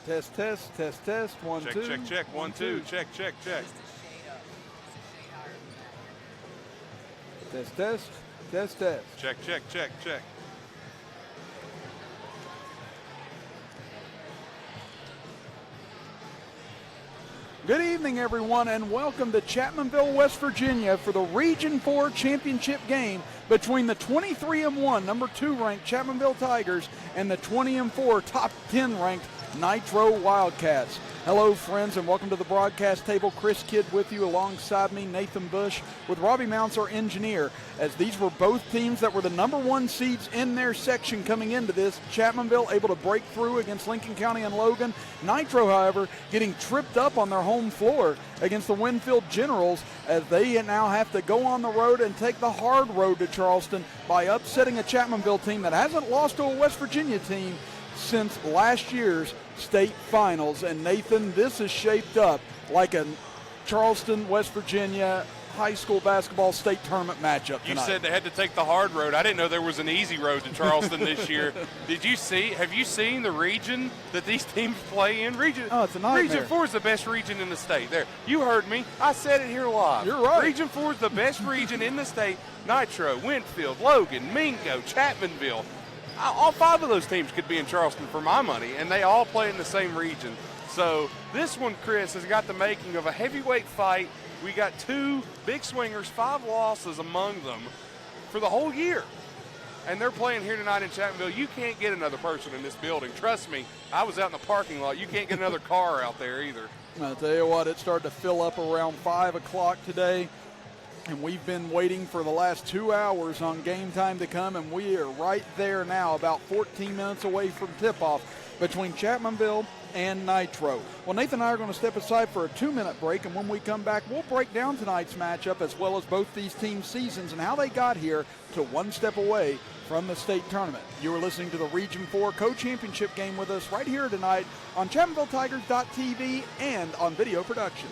Test, test, test, test. 1, 2. Check, check. 1, 2. Check, check, check. Test, test, test, test. Check, check, check, check. Good evening, everyone, and welcome to Chapmanville, West Virginia for the Region 4 championship game between the 23-1, number 2 ranked Chapmanville Tigers and the 20-4, top 10 ranked Nitro Wildcats. Hello, friends, and welcome to the broadcast table. Chris Kidd with you, alongside me, Nathan Bush, with Robbie Mounts, our engineer, as these were both teams that were the number 1 seeds in their section coming into this. Chapmanville able to break through against Lincoln County and Logan. Nitro, however, getting tripped up on their home floor against the Winfield Generals, as they now have to go on the road and take the hard road to Charleston by upsetting a Chapmanville team that hasn't lost to a West Virginia team since last year's state finals. And Nathan, this is shaped up like a Charleston, West Virginia high school basketball state tournament matchup tonight. You said they had to take the hard road. I didn't know there was an easy road to Charleston this year. Have you seen the region that these teams play in? Oh, it's a nightmare. Region 4 is the best region in the state. There, you heard me. I said it here live. You're right. Region 4 is the best region in the state. Nitro, Winfield, Logan, Mingo, Chapmanville. All 5 of those teams could be in Charleston for my money, and they all play in the same region. So this one, Chris, has got the making of a heavyweight fight. We got 2 big swingers, 5 losses among them for the whole year. And they're playing here tonight in Chapmanville. You can't get another person in this building. Trust me, I was out in the parking lot. You can't get another car out there either. I'll tell you what, it started to fill up around 5 o'clock today. And we've been waiting for the last 2 hours on game time to come, and we are right there now, about 14 minutes away from tip-off between Chapmanville and Nitro. Well, Nathan and I are going to step aside for a 2-minute break, and when we come back, we'll break down tonight's matchup as well as both these teams' seasons and how they got here to one step away from the state tournament. You are listening to the Region 4 Co-Championship game with us right here tonight on ChapmanvilleTigers.tv and on Video Productions.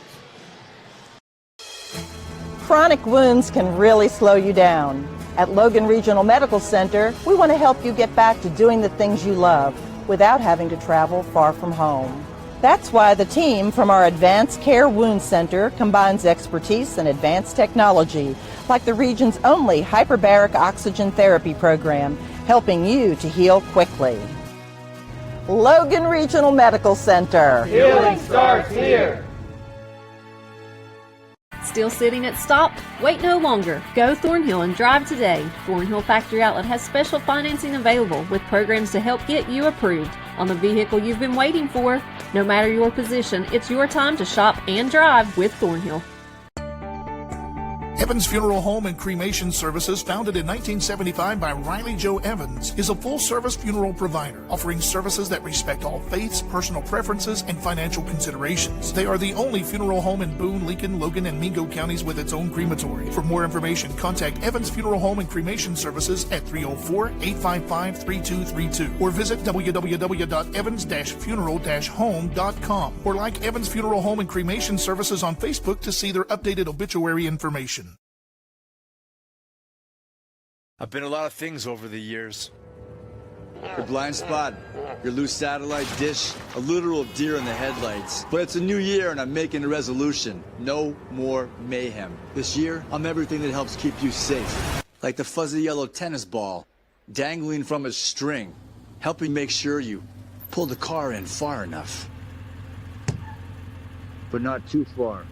Chronic wounds can really slow you down. At Logan Regional Medical Center, we want to help you get back to doing the things you love without having to travel far from home. That's why the team from our Advanced Care Wound Center combines expertise and advanced technology, like the region's only hyperbaric oxygen therapy program, helping you to heal quickly. Logan Regional Medical Center. Healing starts here. Still sitting at stop? Wait no longer. Go Thornhill and drive today. Thornhill Factory Outlet has special financing available with programs to help get you approved on the vehicle you've been waiting for. No matter your position, it's your time to shop and drive with Thornhill. Evans Funeral Home and Cremation Services, founded in 1975 by Riley Joe Evans, is a full-service funeral provider, offering services that respect all faiths, personal preferences, and financial considerations. They are the only funeral home in Boone, Lincoln, Logan, and Mingo counties with its own crematory. For more information, contact Evans Funeral Home and Cremation Services at 304-855-3232 or visit www.evans-funeral-home.com or like Evans Funeral Home and Cremation Services on Facebook to see their updated obituary information. I've been a lot of things over the years. Your blind spot, your loose satellite dish, a literal deer in the headlights. But it's a new year and I'm making a resolution. No more mayhem. This year, I'm everything that helps keep you safe. Like the fuzzy yellow tennis ball dangling from a string, helping make sure you pull the car in far enough. But not too far.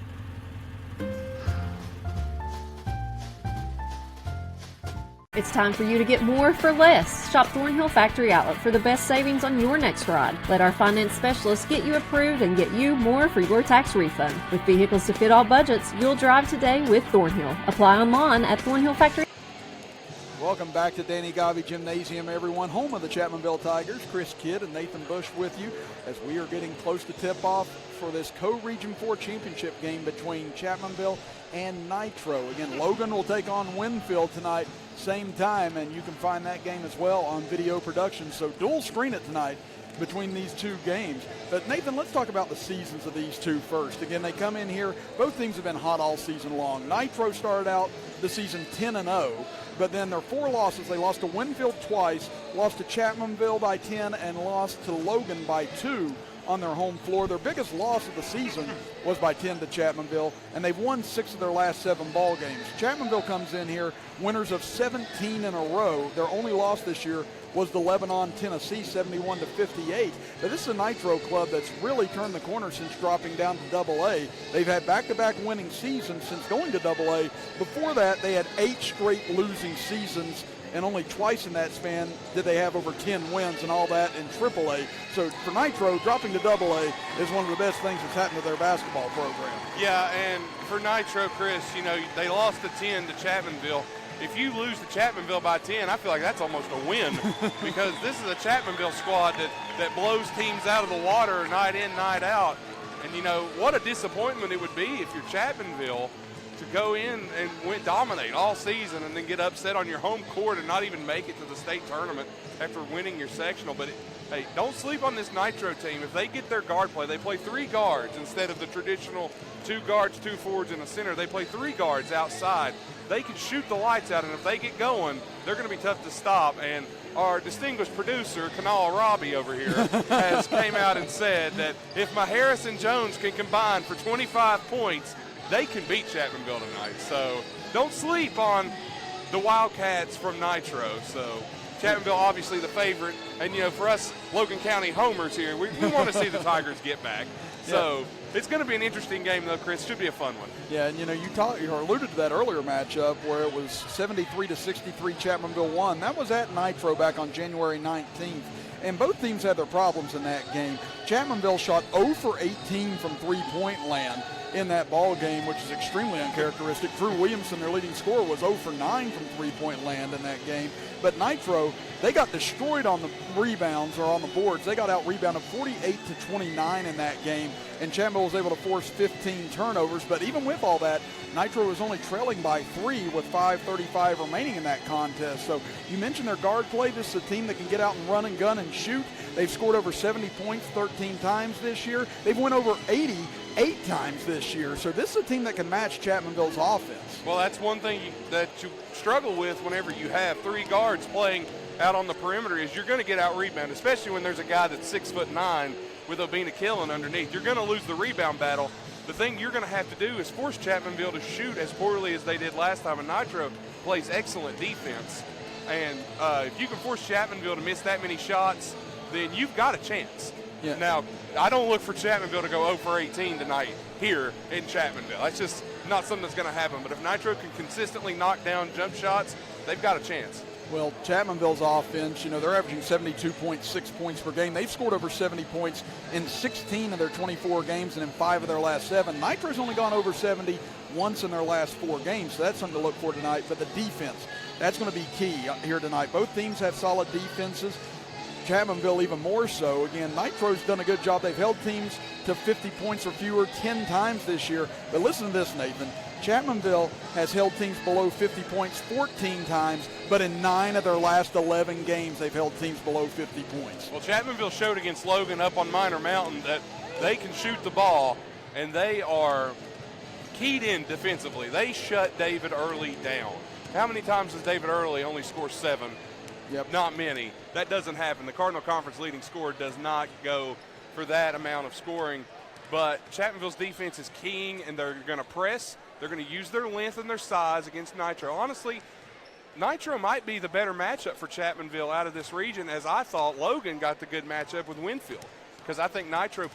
It's time for you to get more for less. Shop Thornhill Factory Outlet for the best savings on your next ride. Let our finance specialists get you approved and get you more for your tax refund. With vehicles to fit all budgets, you'll drive today with Thornhill. Apply online at Thornhill Factory. Welcome back to Danny Gavi Gymnasium, everyone. Home of the Chapmanville Tigers. Chris Kidd and Nathan Bush with you as we are getting close to tip-off for this Co-Region 4 championship game between Chapmanville and Nitro. Again, Logan will take on Winfield tonight, same time, and you can find that game as well on Video Productions. So dual screen it tonight between these two games. But Nathan, let's talk about the seasons of these two first. Again, they come in here, both teams have been hot all season long. Nitro started out the season 10-0, but then their 4 losses, they lost to Winfield twice, lost to Chapmanville by 10, and lost to Logan by 2 on their home floor. Their biggest loss of the season was by 10 to Chapmanville, and they've won 6 of their last 7 ball games. Chapmanville comes in here winners of 17 in a row. Their only loss this year was the Lebanon, Tennessee, 71 to 58. But this is a Nitro club that's really turned the corner since dropping down to AA. They've had back-to-back winning seasons since going to AA. Before that, they had 8 straight losing seasons, and only twice in that span did they have over 10 wins, and all that in AAA. So for Nitro, dropping to AA is one of the best things that's happened to their basketball program. Yeah, and for Nitro, Chris, you know, they lost to 10 to Chapmanville. If you lose to Chapmanville by 10, I feel like that's almost a win because this is a Chapmanville squad that blows teams out of the water night in, night out. And, you know, what a disappointment it would be if you're Chapmanville to go in and dominate all season and then get upset on your home court and not even make it to the state tournament after winning your sectional. But, hey, don't sleep on this Nitro team. If they get their guard play, they play 3 guards instead of the traditional 2 guards, 2 forwards, and a center. They play 3 guards outside. They can shoot the lights out, and if they get going, they're going to be tough to stop. And our distinguished producer, Kanal Robbie over here, has came out and said that if Maharis and Jones can combine for 25 points, they can beat Chapmanville tonight. So don't sleep on the Wildcats from Nitro. So Chapmanville obviously the favorite. And, you know, for us Logan County homers here, we want to see the Tigers get back. So it's going to be an interesting game, though, Chris. Should be a fun one. Yeah, and, you know, you alluded to that earlier matchup where it was 73 to 63 Chapmanville won. That was at Nitro back on January 19th. And both teams had their problems in that game. Chapmanville shot 0 for 18 from three-point land in that ball game, which is extremely uncharacteristic. Drew Williamson, their leading scorer, was 0 for 9 from three-point land in that game. But Nitro, they got destroyed on the rebounds or on the boards. They got out-rebounded 48 to 29 in that game, and Chapmanville was able to force 15 turnovers. But even with all that, Nitro was only trailing by 3 with 5:35 remaining in that contest. So you mentioned their guard play. This is a team that can get out and run and gun and shoot. They've scored over 70 points 13 times this year. They've won over 80 8 times this year. So this is a team that can match Chapmanville's offense. Well, that's one thing that you struggle with whenever you have 3 guards playing out on the perimeter is you're going to get out-rebounded, especially when there's a guy that's 6'9" with Obina Killen underneath. You're going to lose the rebound battle. The thing you're going to have to do is force Chapmanville to shoot as poorly as they did last time, and Nitro plays excellent defense. And if you can force Chapmanville to miss that many shots, then you've got a chance. Yeah. Now, I don't look for Chapmanville to go 0 for 18 tonight here in Chapmanville. That's just not something that's going to happen. But if Nitro can consistently knock down jump shots, they've got a chance. Well, Chapmanville's offense, you know, they're averaging 72.6 points per game. They've scored over 70 points in 16 of their 24 games and in 5 of their last 7. Nitro's only gone over 70 once in their last 4 games, so that's something to look for tonight. But the defense, that's going to be key here tonight. Both teams have solid defenses. Chapmanville even more so. Again, Nitro's done a good job. They've held teams to 50 points or fewer 10 times this year. But listen to this, Nathan. Chapmanville has held teams below 50 points 14 times, but in 9 of their last 11 games, they've held teams below 50 points. Well, Chapmanville showed against Logan up on Minor Mountain that they can shoot the ball, and they are keyed in defensively. They shut David Early down. How many times does David Early only score 7? Yep. Not many. That doesn't happen. The Cardinal Conference leading scorer does not go for that amount of scoring. But Chapmanville's defense is keying, and they're going to press. They're going to use their length and their size against Nitro. Honestly, Nitro might be the better matchup for Chapmanville out of this region, as I thought Logan got the good matchup with Winfield. Because I think Nitro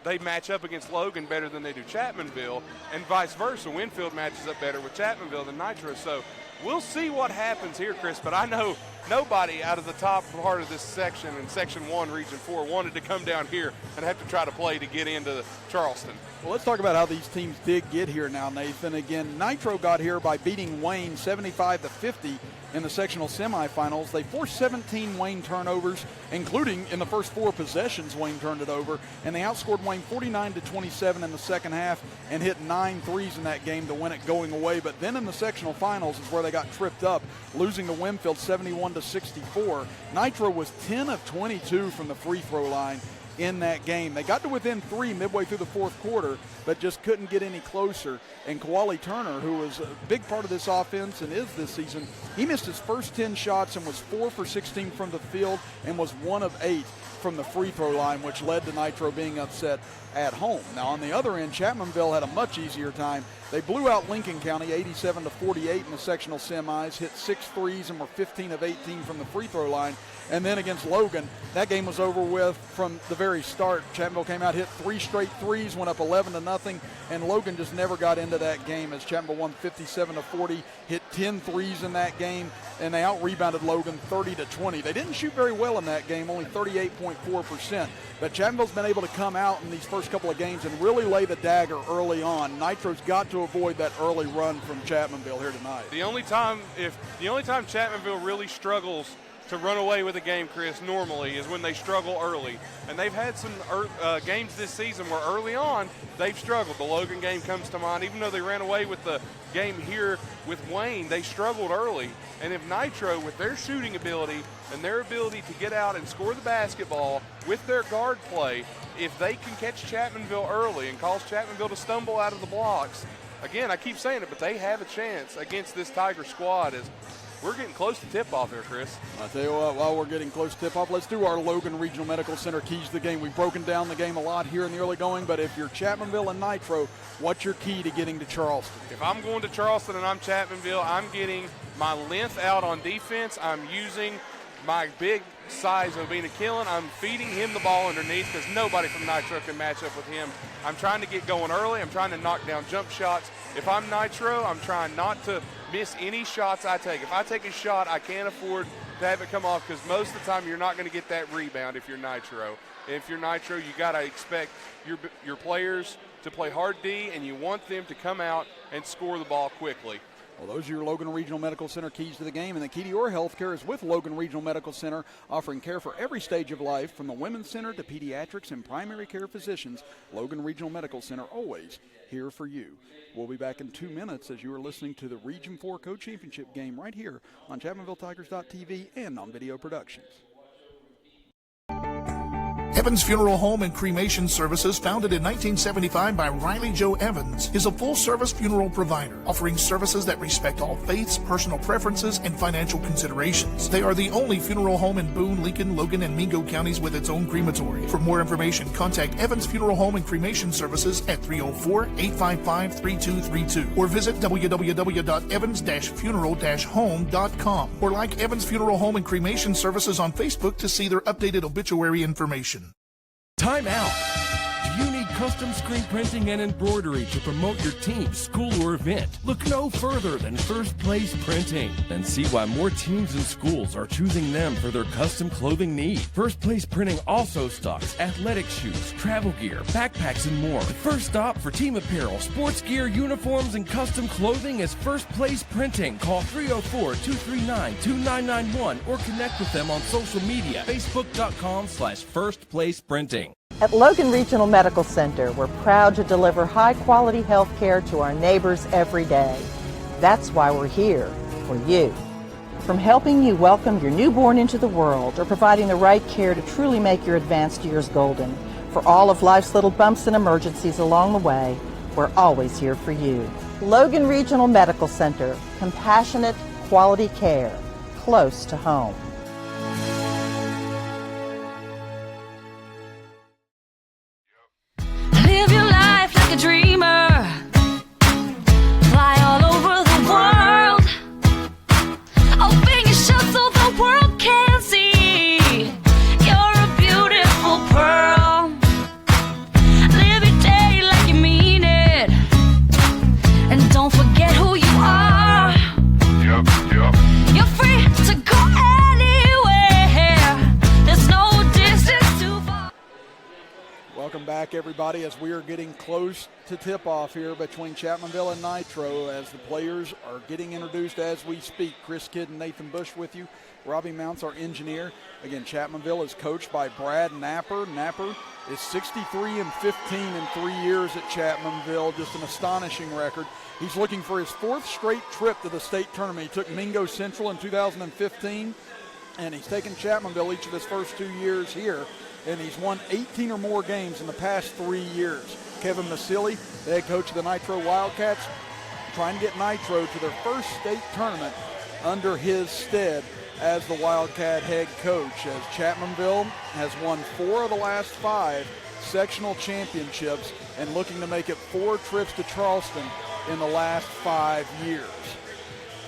they match up against Logan better than they do Chapmanville, and vice versa. Winfield matches up better with Chapmanville than Nitro. So we'll see what happens here, Chris, but I know nobody out of the top part of this section in Section 1, Region 4, wanted to come down here and have to try to play to get into Charleston. Well, let's talk about how these teams did get here now, Nathan. Again, Nitro got here by beating Wayne 75-50 in the sectional semifinals. They forced 17 Wayne turnovers, including in the first 4 possessions Wayne turned it over, and they outscored Wayne 49-27 in the second half and hit 9 threes in that game to win it going away. But then in the sectional finals is where they got tripped up, losing to Winfield 71-64. Nitro was 10 of 22 from the free throw line in that game. They got to within 3 midway through the fourth quarter, but just couldn't get any closer. And Kawali Turner, who was a big part of this offense and is this season, he missed his first 10 shots and was 4 for 16 from the field and was 1 of 8 from the free throw line, which led to Nitro being upset at home. Now on the other end, Chapmanville had a much easier time. They blew out Lincoln County 87-48 in the sectional semis, hit 6 threes and were 15 of 18 from the free throw line. And then against Logan, that game was over with from the very start. Chapmanville came out, hit 3 straight threes, went up 11-0, and Logan just never got into that game as Chapmanville won 57-40, hit 10 threes in that game, and they out-rebounded Logan 30-20. They didn't shoot very well in that game, only 38.4%, but Chapmanville's been able to come out in these first couple of games and really lay the dagger early on. Nitro's got to avoid that early run from Chapmanville here tonight. The only time Chapmanville really struggles to run away with a game, Chris, normally is when they struggle early. And they've had some games this season where early on they've struggled. The Logan game comes to mind. Even though they ran away with the game here with Wayne, they struggled early. And if Nitro, with their shooting ability and their ability to get out and score the basketball with their guard play, if they can catch Chapmanville early and cause Chapmanville to stumble out of the blocks, again, I keep saying it, but they have a chance against this Tiger squad. As we're getting close to tip-off here, Chris. I'll tell you what, while we're getting close to tip-off, let's do our Logan Regional Medical Center keys to the game. We've broken down the game a lot here in the early going, but if you're Chapmanville and Nitro, what's your key to getting to Charleston? If I'm going to Charleston and I'm Chapmanville, I'm getting my length out on defense. I'm using my big size of being a Killen. I'm feeding him the ball underneath because nobody from Nitro can match up with him. I'm trying to get going early. I'm trying to knock down jump shots. If I'm Nitro, I'm trying not to miss any shots I take. If I take a shot, I can't afford to have it come off because most of the time you're not going to get that rebound if you're Nitro. If you're Nitro, you got to expect your players to play hard D, and you want them to come out and score the ball quickly. Well, those are your Logan Regional Medical Center keys to the game, and the key to your health care is with Logan Regional Medical Center, offering care for every stage of life, from the Women's Center to pediatrics and primary care physicians. Logan Regional Medical Center, always here for you. We'll be back in 2 minutes as you are listening to the Region 4 Co-Championship game right here on ChapmanvilleTigers.tv and on Video Productions. Evans Funeral Home and Cremation Services, founded in 1975 by Riley Joe Evans, is a full-service funeral provider, offering services that respect all faiths, personal preferences, and financial considerations. They are the only funeral home in Boone, Lincoln, Logan, and Mingo counties with its own crematory. For more information, contact Evans Funeral Home and Cremation Services at 304-855-3232 or visit www.evans-funeral-home.com or like Evans Funeral Home and Cremation Services on Facebook to see their updated obituary information. Time out! Do you need custom screen printing and embroidery to promote your team, school, or event? Look no further than First Place Printing. Then see why more teams and schools are choosing them for their custom clothing needs. First Place Printing also stocks athletic shoes, travel gear, backpacks, and more. The first stop for team apparel, sports gear, uniforms, and custom clothing is First Place Printing. Call 304-239-2991 or connect with them on social media, facebook.com/firstplaceprinting. At Logan Regional Medical Center, we're proud to deliver high-quality health care to our neighbors every day. That's why we're here, for you. From helping you welcome your newborn into the world or providing the right care to truly make your advanced years golden, for all of life's little bumps and emergencies along the way, we're always here for you. Logan Regional Medical Center, compassionate, quality care, close to home. Live your life like a dreamer. Fly all over the world. Open your shut so the world can see. You're a beautiful pearl. Live your day like you mean it. And don't forget who you are. Yep. You're free to go anywhere. There's no distance too far. Welcome back, everybody, as we are getting close to tip-off here between Chapmanville and Nitro as the players are getting introduced as we speak. Chris Kidd and Nathan Bush with you. Robbie Mounts, our engineer. Again, Chapmanville is coached by Brad Napper. Napper is 63-15 in 3 years at Chapmanville, just an astonishing record. He's looking for his 4th straight trip to the state tournament. He took Mingo Central in 2015, and he's taken Chapmanville each of his first 2 years here. and he's won 18 or more games in the past 3 years. Kevin Masili, the head coach of the Nitro Wildcats, trying to get Nitro to their first state tournament under his stead as the Wildcat head coach, as Chapmanville has won 4 of the last 5 sectional championships and looking to make it 4 trips to Charleston in the last 5 years.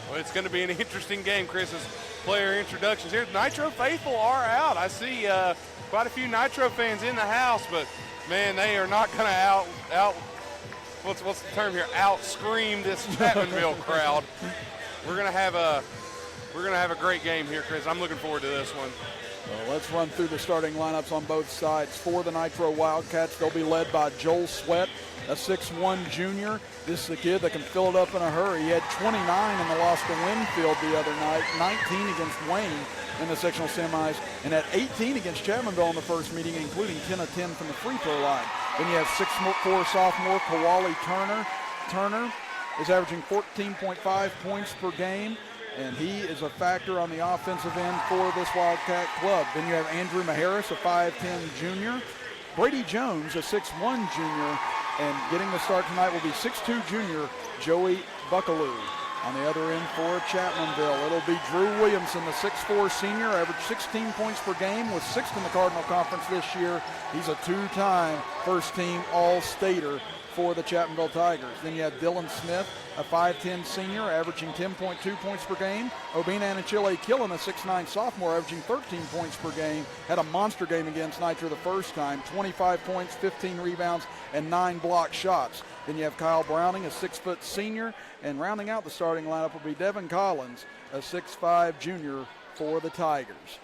Well, it's going to be an interesting game, Chris, as player introductions here. Nitro faithful are out. I see quite a few Nitro fans in the house, but man, they are not going to what's the term here? Out-scream this Chapmanville crowd. We're going to have a great game here, Chris. I'm looking forward to this one. Well, let's run through the starting lineups on both sides. For the Nitro Wildcats, they'll be led by Joel Sweat, a 6'1 junior. This is a kid that can fill it up in a hurry. He had 29 in the loss to Winfield the other night, 19 against Wayne in the sectional semis, and had 18 against Chapmanville in the first meeting, including 10 of 10 from the free throw line. Then you have 6'4 sophomore Kawali Turner. Turner is averaging 14.5 points per game, and he is a factor on the offensive end for this Wildcat club. Then you have Andrew Maharis, a 5'10 junior. Brady Jones, a 6'1 junior, and getting the start tonight will be 6'2 junior Joey Buckaloo. On the other end for Chapmanville, it'll be Drew Williamson, the 6'4 senior, averaged 16 points per game, was 6th in the Cardinal Conference this year. He's a 2-time first-team All-Stater for the Chapmanville Tigers. Then you have Dylan Smith, a 5'10 senior, averaging 10.2 points per game. Obina Anachile Killen, a 6'9 sophomore, averaging 13 points per game. Had a monster game against Nitro the first time, 25 points, 15 rebounds, and 9 block shots. Then you have Kyle Browning, a 6' senior, and rounding out the starting lineup will be Devin Collins, a 6'5 junior for the Tigers.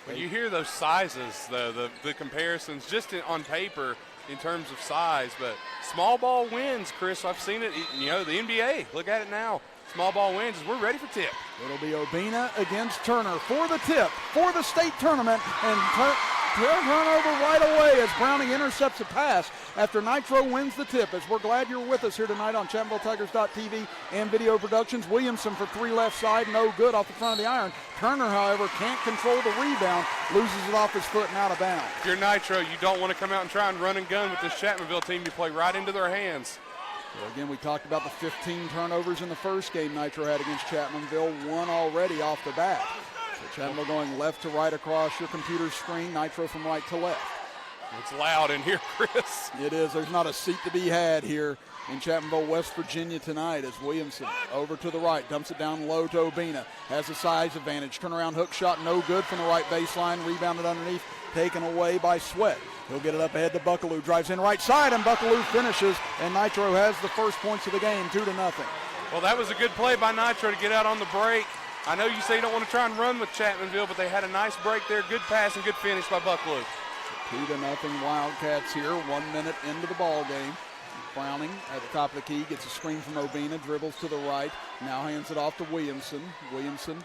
When you hear those sizes, the comparisons just on paper in terms of size, but small ball wins, Chris. I've seen it, the NBA. Look at it now. Small ball wins as we're ready for tip. It'll be Obina against Turner for the tip for the state tournament, and turnover right away as Browning intercepts a pass after Nitro wins the tip. As we're glad you're with us here tonight on ChapmanvilleTigers.tv and video productions. Williamson for 3 left side, no good off the front of the iron. Turner, however, can't control the rebound, loses it off his foot and out of bounds. If you're Nitro, you don't want to come out and try and run and gun with this Chapmanville team. You play right into their hands. So again, we talked about the 15 turnovers in the first game Nitro had against Chapmanville, 1 already off the bat. So Chapmanville going left to right across your computer screen, Nitro from right to left. It's loud in here, Chris. It is. There's not a seat to be had here in Chapmanville, West Virginia tonight, as Williamson over to the right, dumps it down low to Obina, has a size advantage, turnaround hook shot, no good from the right baseline, rebounded underneath, taken away by Sweat. He'll get it up ahead to Buckaloo, drives in right side, and Buckaloo finishes, and Nitro has the first points of the game, 2-0. Well, that was a good play by Nitro to get out on the break. I know you say you don't want to try and run with Chapmanville, but they had a nice break there, good pass and good finish by Buckaloo. 2-0 Wildcats here, 1 minute into the ball game. Browning at the top of the key gets a screen from Obina, dribbles to the right, now hands it off to Williamson. Williamson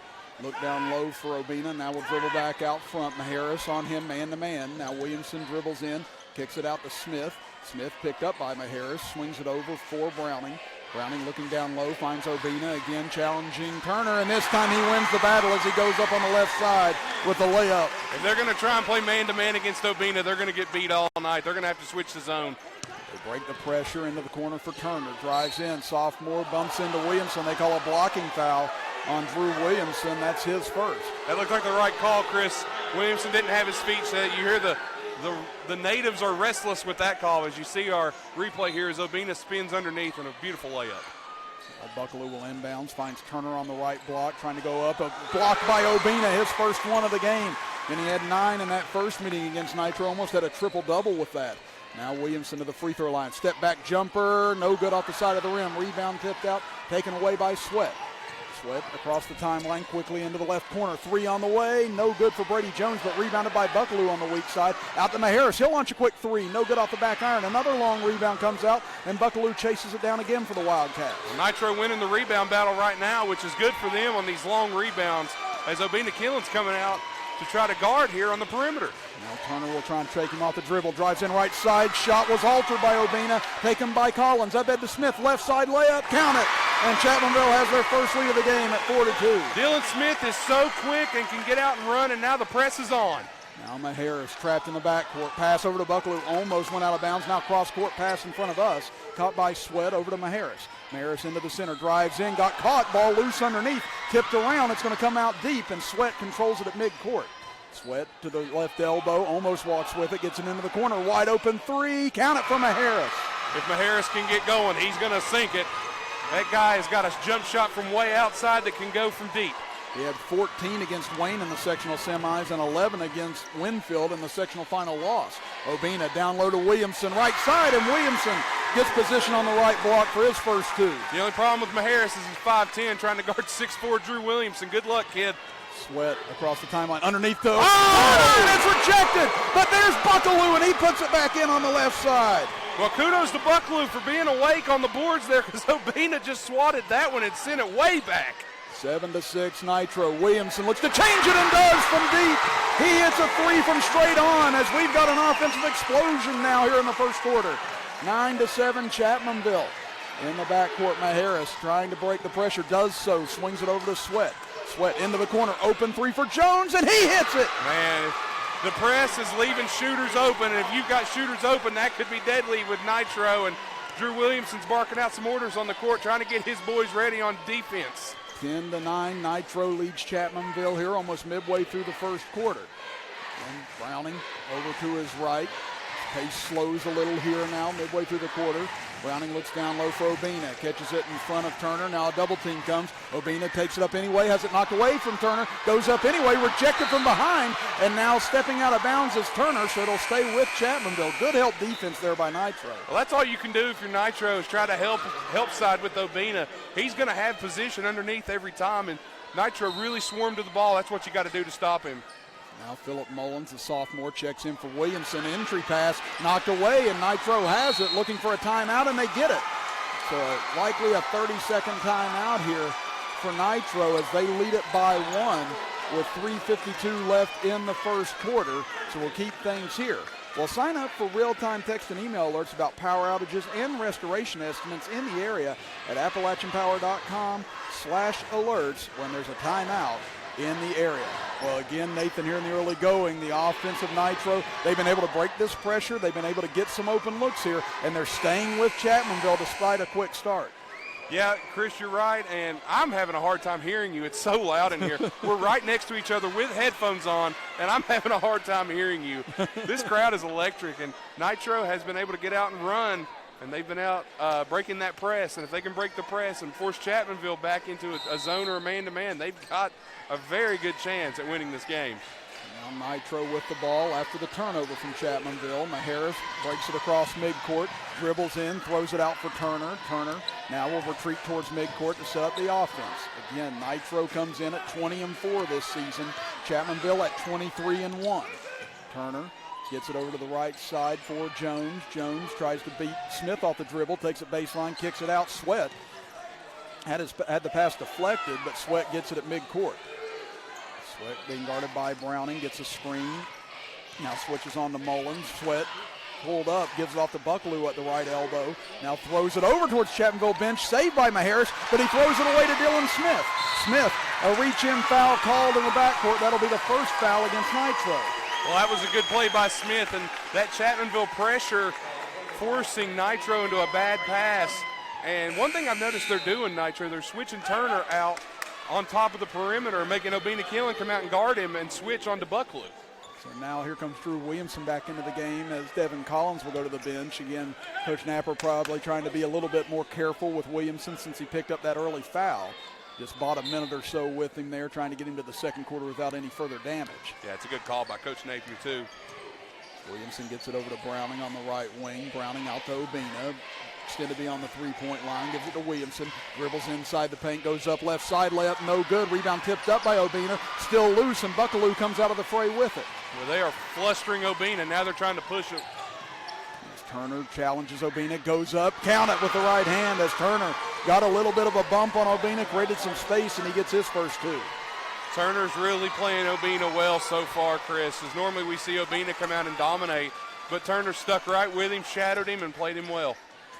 look down low for Obina, now will dribble back out front. Maharis on him man-to-man. Now Williamson dribbles in, kicks it out to Smith. Smith picked up by Maharis, swings it over for Browning. Browning looking down low, finds Obina, again challenging Turner, and this time he wins the battle as he goes up on the left side with the layup. If they're going to try and play man-to-man against Obina, they're going to get beat all night. They're going to have to switch the zone. They break the pressure into the corner for Turner. Drives in, sophomore, bumps into Williamson. They call a blocking foul on Drew Williamson. That's his first. That looked like the right call, Chris. Williamson didn't have his feet set. You hear the natives are restless with that call. As you see our replay here as Obina spins underneath and a beautiful layup. Buckaloo will inbounds, finds Turner on the right block, trying to go up. A block by Obina, his first one of the game. And he had 9 in that first meeting against Nitro, almost had a triple-double with that. Now Williamson to the free throw line. Step back jumper, no good off the side of the rim. Rebound tipped out, taken away by Sweat. Sweat across the timeline, quickly into the left corner. 3 on the way, no good for Brady Jones, but rebounded by Buckaloo on the weak side. Out to Maharis, he'll launch a quick 3, no good off the back iron. Another long rebound comes out, and Buckaloo chases it down again for the Wildcats. Well, Nitro winning the rebound battle right now, which is good for them on these long rebounds, as Obina Killen's coming out to try to guard here on the perimeter. Now Turner will try and take him off the dribble. Drives in right side. Shot was altered by Obina. Taken by Collins. Up head to Smith. Left side layup. Count it. And Chapmanville has their first lead of the game at 4-2. Dylan Smith is so quick and can get out and run, and now the press is on. Now Maharris trapped in the backcourt. Pass over to Buckaloo. Almost went out of bounds. Now cross-court pass in front of us. Caught by Sweat over to Maharris. Maharris into the center. Drives in. Got caught. Ball loose underneath. Tipped around. It's going to come out deep, and Sweat controls it at midcourt. Sweat to the left elbow. Almost walks with it. Gets it into the corner. Wide open three. Count it for Maharris. If Maharris can get going, he's going to sink it. That guy has got a jump shot from way outside that can go from deep. He had 14 against Wayne in the sectional semis and 11 against Winfield in the sectional final loss. Obina down low to Williamson, right side, and Williamson gets position on the right block for his first two. The only problem with Maharris is he's 5'10", trying to guard 6'4" Drew Williamson. Good luck, kid. Sweat across the timeline, underneath the... and it's rejected, but there's Buckaloo, and he puts it back in on the left side. Well, kudos to Buckaloo for being awake on the boards there, because Obina just swatted that one and sent it way back. 7-6 Nitro. Williamson looks to change it and does from deep. He hits a three from straight on as we've got an offensive explosion now here in the first quarter. 9-7 Chapmanville. In the backcourt, Maharris trying to break the pressure, does so, swings it over to Sweat. Sweat into the corner, open three for Jones, and he hits it. Man, the press is leaving shooters open, and if you've got shooters open, that could be deadly with Nitro, and Drew Williamson's barking out some orders on the court, trying to get his boys ready on defense. 10-9, Nitro leads Chapmanville here almost midway through the first quarter. And Browning over to his right. Pace slows a little here now, midway through the quarter. Browning looks down low for Obina, catches it in front of Turner. Now a double team comes. Obina takes it up anyway, has it knocked away from Turner, goes up anyway, rejected from behind, and now stepping out of bounds is Turner, so it'll stay with Chapmanville. Good help defense there by Nitro. Well, that's all you can do if you're Nitro is try to help side with Obina. He's going to have position underneath every time, and Nitro really swarmed to the ball. That's what you got to do to stop him. Now Philip Mullins, the sophomore, checks in for Williamson. Entry pass knocked away, and Nitro has it, looking for a timeout, and they get it. So likely a 30-second timeout here for Nitro as they lead it by one with 3:52 left in the first quarter. So we'll keep things here. Well, sign up for real-time text and email alerts about power outages and restoration estimates in the area at AppalachianPower.com/alerts when there's a timeout in the area. Well, again, Nathan, here in the early going, the offense of Nitro, they've been able to break this pressure. They've been able to get some open looks here, and they're staying with Chapmanville despite a quick start. Yeah, Chris, you're right, and I'm having a hard time hearing you. It's so loud in here. We're right next to each other with headphones on, and I'm having a hard time hearing you. This crowd is electric, and Nitro has been able to get out and run, and they've been out breaking that press. And if they can break the press and force Chapmanville back into a zone or a man-to-man, they've got a very good chance at winning this game. Now Nitro with the ball after the turnover from Chapmanville. Maharris breaks it across midcourt, dribbles in, throws it out for Turner. Turner now will retreat towards midcourt to set up the offense. Again, Nitro comes in at 20-4 this season. Chapmanville at 23-1. Turner gets it over to the right side for Jones. Jones tries to beat Smith off the dribble, takes it baseline, kicks it out. Sweat had the pass deflected, but Sweat gets it at midcourt. Sweat being guarded by Browning, gets a screen. Now switches on to Mullins. Sweat pulled up, gives it off to Buckaloo at the right elbow. Now throws it over towards Chapmanville bench, saved by Maharris, but he throws it away to Dylan Smith. Smith, a reach-in foul called in the backcourt. That'll be the first foul against Nitro. Well, that was a good play by Smith, and that Chapmanville pressure forcing Nitro into a bad pass. And one thing I've noticed they're doing, Nitro, they're switching Turner out on top of the perimeter, making Obina Killen come out and guard him and switch onto Buckaloo. So now here comes Drew Williamson back into the game as Devin Collins will go to the bench. Again, Coach Napper probably trying to be a little bit more careful with Williamson since he picked up that early foul. Just bought a minute or so with him there, trying to get him to the second quarter without any further damage. Yeah, it's a good call by Coach Napier, too. Williamson gets it over to Browning on the right wing. Browning out to Obina. Extended beyond the three-point line, gives it to Williamson. Dribbles inside the paint, goes up left side, layup no good. Rebound tipped up by Obina. Still loose, and Buckaloo comes out of the fray with it. Well, they are flustering Obina. Now they're trying to push it. Turner challenges Obina, goes up, count it with the right hand as Turner got a little bit of a bump on Obina, created some space, and he gets his first two. Turner's really playing Obina well so far, Chris, as normally we see Obina come out and dominate, but Turner stuck right with him, shadowed him, and played him well.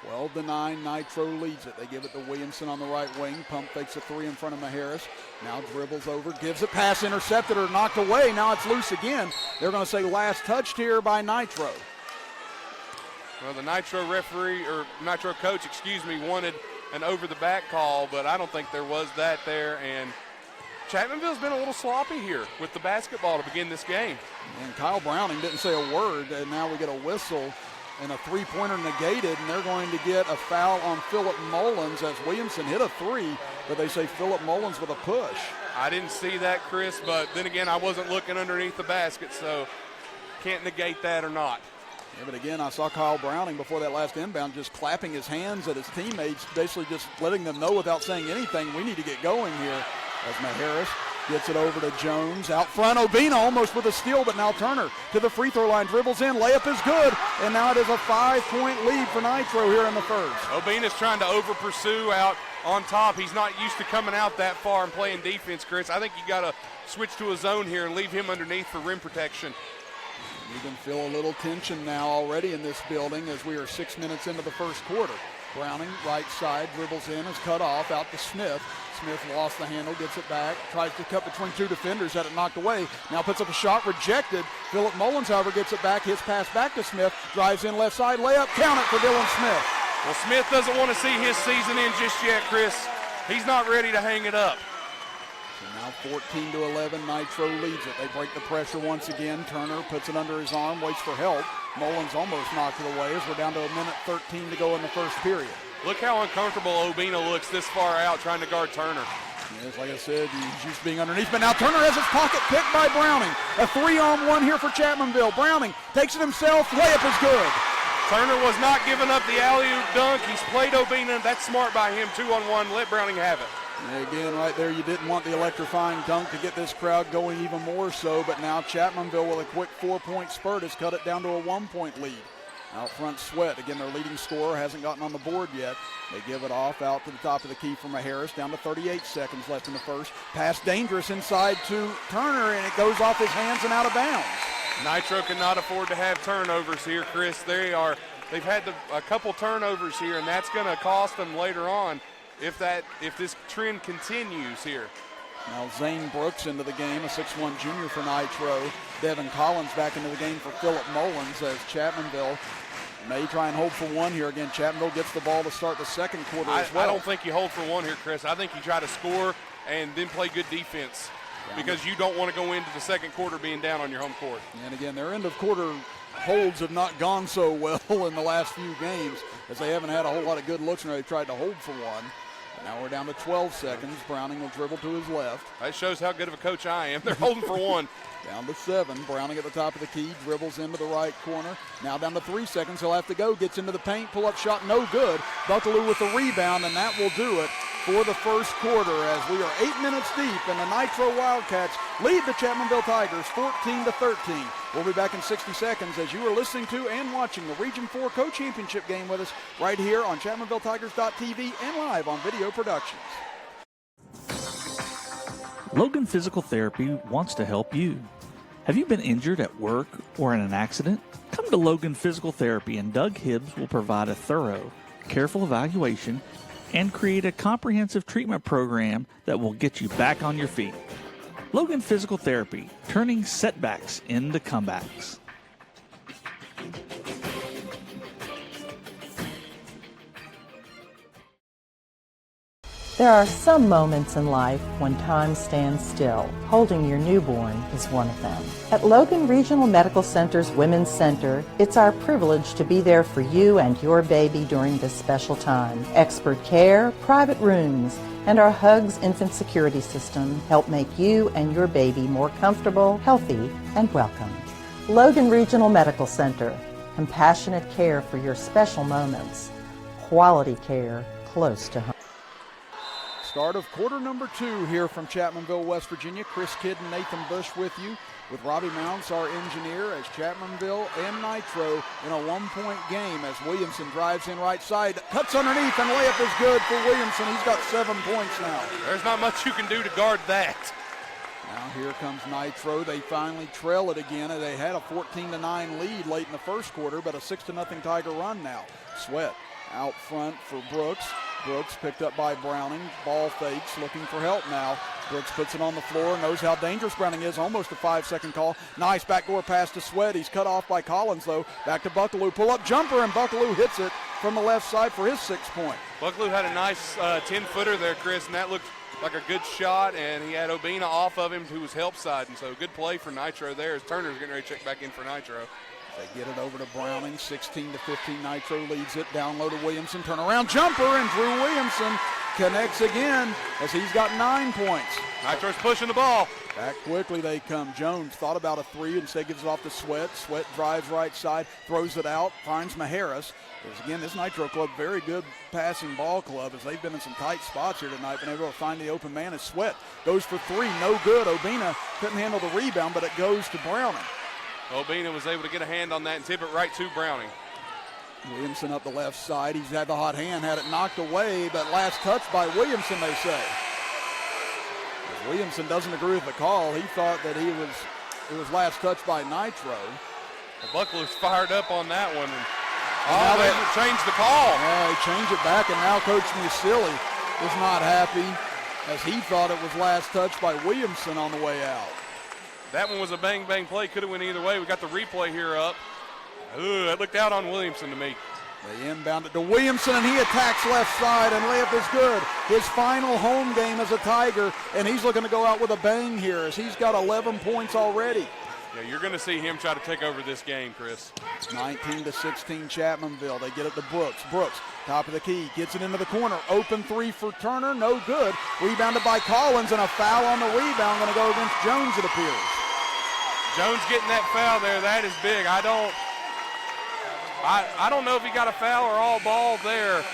12-9, Nitro leads it. They give it to Williamson on the right wing. Pump fakes a three in front of Maharis. Now dribbles over, gives it, pass intercepted or knocked away. Now it's loose again. They're going to say last touched here by Nitro. Well, the Nitro Nitro coach, wanted an over-the-back call, but I don't think there was that there. And Chapmanville's been a little sloppy here with the basketball to begin this game. And Kyle Browning didn't say a word, and now we get a whistle and a three-pointer negated, and they're going to get a foul on Philip Mullins as Williamson hit a three, but they say Philip Mullins with a push. I didn't see that, Chris, but then again, I wasn't looking underneath the basket, so can't negate that or not. Yeah, but again, I saw Kyle Browning before that last inbound just clapping his hands at his teammates, basically just letting them know without saying anything, we need to get going here. As Maharis gets it over to Jones. Out front, Obina almost with a steal, but now Turner to the free throw line, dribbles in, layup is good, and now it is a 5-point lead for Nitro here in the first. Obina's trying to over-pursue out on top. He's not used to coming out that far and playing defense, Chris. I think you got to switch to a zone here and leave him underneath for rim protection. You can feel a little tension now already in this building as we are 6 minutes into the first quarter. Browning, right side, dribbles in, is cut off, out to Smith. Smith lost the handle, gets it back, tries to cut between two defenders, had it knocked away. Now puts up a shot, rejected. Philip Mullins, however, gets it back. His pass back to Smith, drives in left side, layup, count it for Dylan Smith. Well, Smith doesn't want to see his season in just yet, Chris. He's not ready to hang it up. So now 14-11, Nitro leads it. They break the pressure once again. Turner puts it under his arm, waits for help. Mullins almost knocked it away as we're down to 1:13 to go in the first period. Look how uncomfortable Obina looks this far out trying to guard Turner. Yes, like I said, he's used to being underneath, but now Turner has his pocket picked by Browning. A 3-on-1 here for Chapmanville. Browning takes it himself, layup is good. Turner was not giving up the alley-oop dunk. He's played Obina. That's smart by him, 2-on-1. Let Browning have it. And again, right there, you didn't want the electrifying dunk to get this crowd going even more so, but now Chapmanville with a quick 4-point spurt has cut it down to a 1-point lead. Out front, Sweat, again, their leading scorer, hasn't gotten on the board yet. They give it off out to the top of the key from Maharis, down to 38 seconds left in the first. Pass dangerous inside to Turner, and it goes off his hands and out of bounds. Nitro cannot afford to have turnovers here, Chris. They've had a couple turnovers here, and that's going to cost them later on if this trend continues here. Now Zane Brooks into the game, a 6'1 junior for Nitro. Devin Collins back into the game for Philip Mullins as Chapmanville may try and hold for one here. Again, Chapmanville gets the ball to start the second quarter as well. I don't think you hold for one here, Chris. I think you try to score and then play good defense because you don't want to go into the second quarter being down on your home court. And again, their end of quarter holds have not gone so well in the last few games as they haven't had a whole lot of good looks and they tried to hold for one. Now we're down to 12 seconds. Browning will dribble to his left. That shows how good of a coach I am. They're holding for one. Down to 7. Browning at the top of the key, dribbles into the right corner. Now down to 3 seconds. He'll have to go. Gets into the paint. Pull-up shot, no good. Buckaloo with the rebound, and that will do it for the first quarter as we are 8 minutes deep, and the Nitro Wildcats lead the Chapmanville Tigers 14-13. We'll be back in 60 seconds as you are listening to and watching the Region 4 Co-Championship game with us right here on ChapmanvilleTigers.tv and live on Video Productions. Logan Physical Therapy wants to help you. Have you been injured at work or in an accident? Come to Logan Physical Therapy and Doug Hibbs will provide a thorough, careful evaluation and create a comprehensive treatment program that will get you back on your feet. Logan Physical Therapy, turning setbacks into comebacks. There are some moments in life when time stands still. Holding your newborn is one of them. At Logan Regional Medical Center's Women's Center, it's our privilege to be there for you and your baby during this special time. Expert care, private rooms, and our Hugs infant security system help make you and your baby more comfortable, healthy, and welcome. Logan Regional Medical Center, compassionate care for your special moments. Quality care close to home. Start of quarter number 2 here from Chapmanville, West Virginia. Chris Kidd and Nathan Bush with you, with Robbie Mounts, our engineer, as Chapmanville and Nitro in a 1-point game as Williamson drives in right side, cuts underneath, and layup is good for Williamson. He's got 7 points now. There's not much you can do to guard that. Now here comes Nitro. They finally trail it again. They had a 14-9 lead late in the first quarter, but a 6-0 Tiger run now. Sweat Out front for Brooks. Brooks picked up by Browning. Ball fakes, looking for help now. Brooks puts it on the floor, knows how dangerous Browning is. Almost a 5-second call. Nice backdoor pass to Sweat. He's cut off by Collins, though. Back to Buckaloo. Pull-up jumper, and Buckaloo hits it from the left side for his 6th point. Buckaloo had a nice 10-footer there, Chris, and that looked like a good shot, and he had Obina off of him to his help side, and so good play for Nitro there as Turner's getting ready to check back in for Nitro. They get it over to Browning, 16-15. Nitro leads it. Down low to Williamson. Turnaround jumper, and Drew Williamson connects again as he's got 9 points. Nitro's pushing the ball. Back quickly they come. Jones thought about a 3, instead gives it off to Sweat. Sweat drives right side, throws it out, finds Maharis. Again, this Nitro club, very good passing ball club, as they've been in some tight spots here tonight, been able to find the open man as Sweat goes for 3, no good. Obina couldn't handle the rebound, but it goes to Browning. Obina was able to get a hand on that and tip it right to Browning. Williamson up the left side. He's had the hot hand, had it knocked away, but last touch by Williamson, they say. As Williamson doesn't agree with the call. He thought that it was last touch by Nitro. Buckaloo's fired up on that one. Now they changed the call. Yeah, they changed it back, and now Coach Musili is not happy, as he thought it was last touch by Williamson on the way out. That one was a bang-bang play. Could have went either way. We got the replay here up. Ooh, that looked out on Williamson to me. They inbound it to Williamson, and he attacks left side, and layup is good. His final home game as a Tiger, and he's looking to go out with a bang here, as he's got 11 points already. Yeah, you're going to see him try to take over this game, Chris. 19-16 Chapmanville. They get it to Brooks. Brooks, top of the key, gets it into the corner. Open 3 for Turner, no good. Rebounded by Collins, and a foul on the rebound. Going to go against Jones, it appears. Jones getting that foul there, that is big. I don't know if he got a foul or all ball there,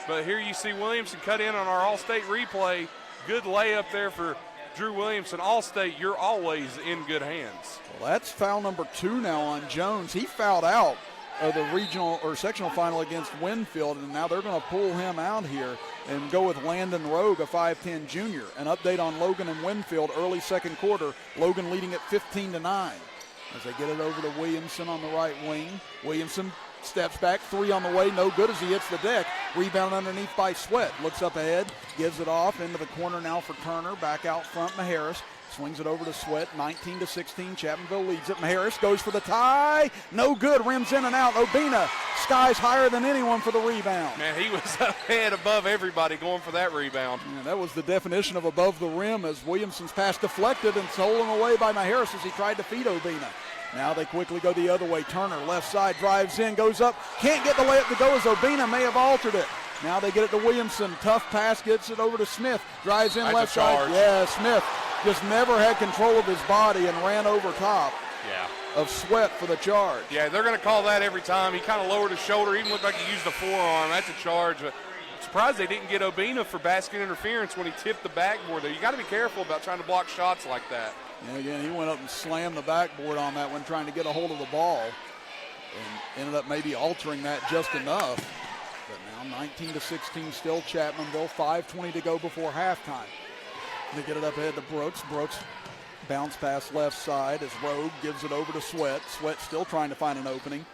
but here you see Williamson cut in on our All-State replay. Good layup there for Drew Williamson. All-State, you're always in good hands. Well, that's foul number 2 now on Jones. He fouled out of the regional or sectional final against Winfield, and now they're going to pull him out here and go with Landon Rogue, a 5'10 junior. An update on Logan and Winfield, early second quarter. Logan leading at 15-9. As they get it over to Williamson on the right wing. Williamson steps back, 3 on the way, no good as he hits the deck. Rebound underneath by Sweat. Looks up ahead, gives it off into the corner now for Turner. Back out front, Maharis. Swings it over to Sweat, 19-16. Chapmanville leads it. Maharis goes for the tie. No good, rims in and out. Obina skies higher than anyone for the rebound. Man, he was ahead above everybody going for that rebound. Yeah, that was the definition of above the rim, as Williamson's pass deflected and stolen away by Maharis as he tried to feed Obina. Now they quickly go the other way. Turner, left side, drives in, goes up. Can't get the layup to go as Obina may have altered it. Now they get it to Williamson. Tough pass, gets it over to Smith. Drives in left side. Yeah, Smith just never had control of his body and ran over top of Sweat for the charge. Yeah, they're going to call that every time. He kind of lowered his shoulder, even looked like he used the forearm. That's a charge. I'm surprised they didn't get Obina for basket interference when he tipped the backboard there. You got to be careful about trying to block shots like that. And again, he went up and slammed the backboard on that one, trying to get a hold of the ball, and ended up maybe altering that just enough. But now 19-16 still Chapmanville, 5:20 to go before halftime. They get it up ahead to Brooks. Brooks bounce pass left side as Rogue gives it over to Sweat. Sweat still trying to find an opening.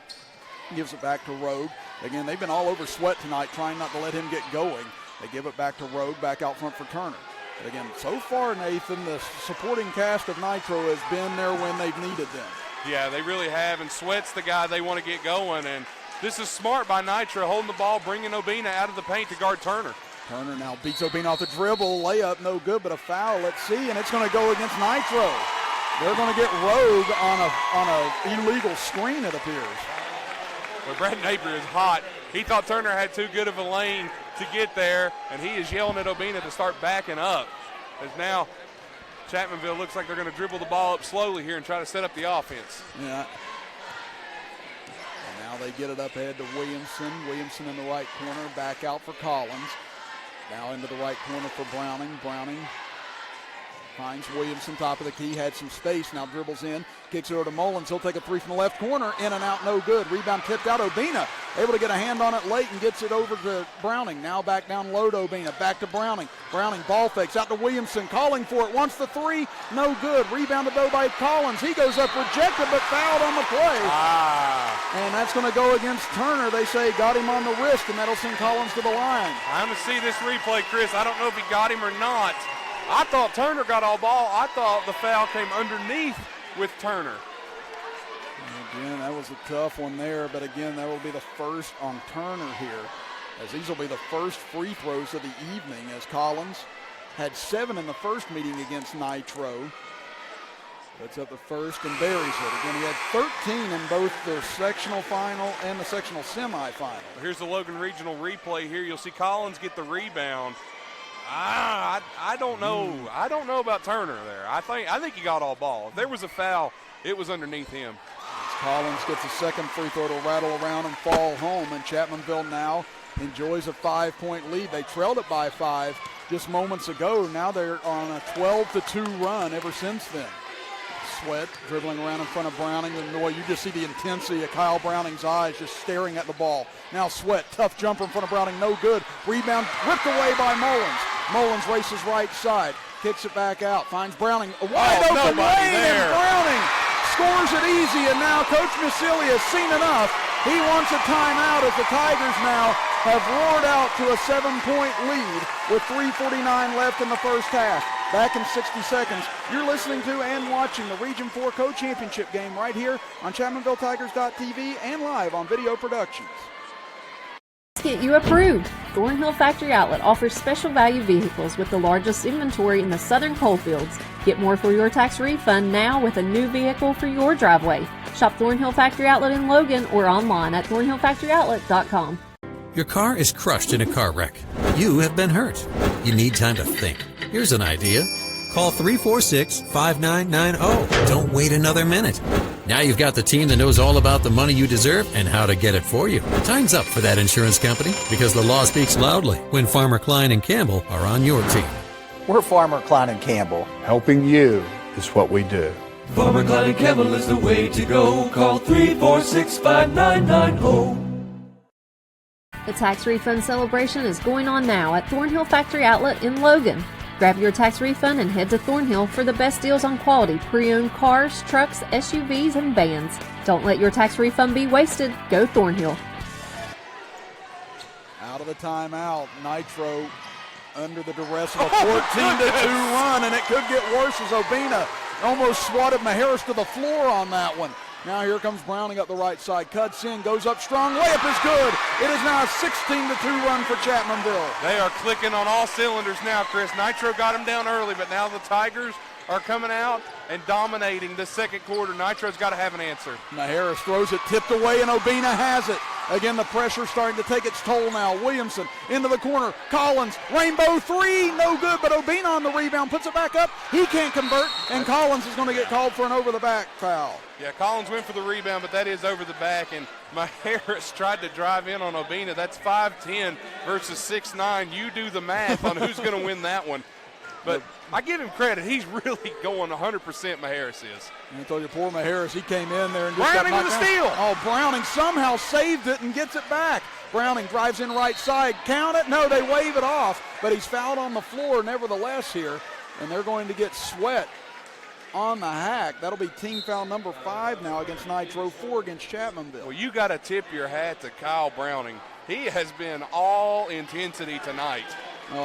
Gives it back to Rogue. Again, they've been all over Sweat tonight, trying not to let him get going. They give it back to Rogue, back out front for Turner. But again, so far, Nathan, the supporting cast of Nitro has been there when they've needed them. Yeah, they really have, and Sweat's the guy they want to get going, and this is smart by Nitro, holding the ball, bringing Obina out of the paint to guard Turner. Turner now beats Obina off the dribble, layup, no good, but a foul, let's see, and it's going to go against Nitro. They're going to get Rogue on a illegal screen, it appears. Well, Brad Napier is hot. He thought Turner had too good of a lane to get there, and he is yelling at Obina to start backing up. As now Chapmanville looks like they're going to dribble the ball up slowly here and try to set up the offense. Yeah. And now they get it up ahead to Williamson. Williamson in the right corner, back out for Collins. Now into the right corner for Browning. Browning Finds Williamson, top of the key, had some space, now dribbles in, kicks it over to Mullins. He'll take a three from the left corner, in and out, no good. Rebound tipped out. Obina able to get a hand on it late and gets it over to Browning. Now back down low to Obina, back to Browning. Browning ball fakes out to Williamson, calling for it, wants the three, no good. Rebounded though by Collins. He goes up rejected but fouled on the play. And that's going to go against Turner. They say got him on the wrist, and that'll send Collins to the line. I'm going to see this replay, Chris. I don't know if he got him or not. I thought Turner got all ball. I thought the foul came underneath with Turner. Again, that was a tough one there, but again, that will be the first on Turner here, as these will be the first free throws of the evening, as Collins had 7 in the first meeting against Nitro. Puts up the first and buries it. Again, he had 13 in both the sectional final and the sectional semifinal. Here's the Logan Regional replay here. You'll see Collins get the rebound. I don't know. I don't know about Turner there. I think he got all ball. If there was a foul, it was underneath him. As Collins gets a second free throw to rattle around and fall home, and Chapmanville now enjoys a 5-point lead. They trailed it by 5 just moments ago. Now they're on a 12-2 run ever since then. Sweat dribbling around in front of Browning, and boy, you just see the intensity of Kyle Browning's eyes just staring at the ball. Now Sweat, tough jumper in front of Browning, no good. Rebound ripped away by Mullins. Mullins races right side, kicks it back out, finds Browning, a wide open lane, and Browning scores it easy, and now Coach Misili has seen enough. He wants a timeout as the Tigers now have roared out to a 7-point lead with 3:49 left in the first half. Back in 60 seconds, you're listening to and watching the Region 4 Co-Championship game right here on ChapmanvilleTigers.tv and live on Video Productions. Get you approved. Thornhill Factory Outlet offers special value vehicles with the largest inventory in the southern coalfields. Get more for your tax refund now with a new vehicle for your driveway. Shop Thornhill Factory Outlet in Logan or online at thornhillfactoryoutlet.com. Your car is crushed in a car wreck. You have been hurt. You need time to think. Here's an idea. Call 346-5990. Don't wait another minute. Now you've got the team that knows all about the money you deserve and how to get it for you. Time's up for that insurance company because the law speaks loudly when Farmer Klein and Campbell are on your team. We're Farmer Klein and Campbell. Helping you is what we do. Farmer Klein and Campbell is the way to go. Call 346-5990. The tax refund celebration is going on now at Thornhill Factory Outlet in Logan. Grab your tax refund and head to Thornhill for the best deals on quality pre-owned cars, trucks, SUVs, and vans. Don't let your tax refund be wasted. Go Thornhill. Out of the timeout, Nitro under the duress of a 14-2 run, and it could get worse as Obina almost swatted Maharis to the floor on that one. Now here comes Browning up the right side, cuts in, goes up strong, layup is good. It is now a 16-2 run for Chapmanville. They are clicking on all cylinders now, Chris. Nitro got them down early, but now the Tigers are coming out and dominating the second quarter. Nitro's got to have an answer. Maharis throws it, tipped away, and Obina has it. Again, the pressure starting to take its toll now. Williamson into the corner. Collins, rainbow three, no good, but Obina on the rebound, puts it back up. He can't convert, and Collins is going to get called for an over-the-back foul. Yeah, Collins went for the rebound, but that is over the back, and Maharis tried to drive in on Obina. That's 5'10 versus 6'9. You do the math on who's going to win that one. But I give him credit. He's really going 100%, Maharis is. I told you, poor Maharis, he came in there and just Browning got with knocked the steal. down. Oh, Browning somehow saved it and gets it back. Browning drives in right side. Count it. No, they wave it off. But he's fouled on the floor nevertheless here. And they're going to get Sweat on the hack. That'll be team foul number 5 now against Nitro, 4 against Chapmanville. Well, you got to tip your hat to Kyle Browning. He has been all intensity tonight.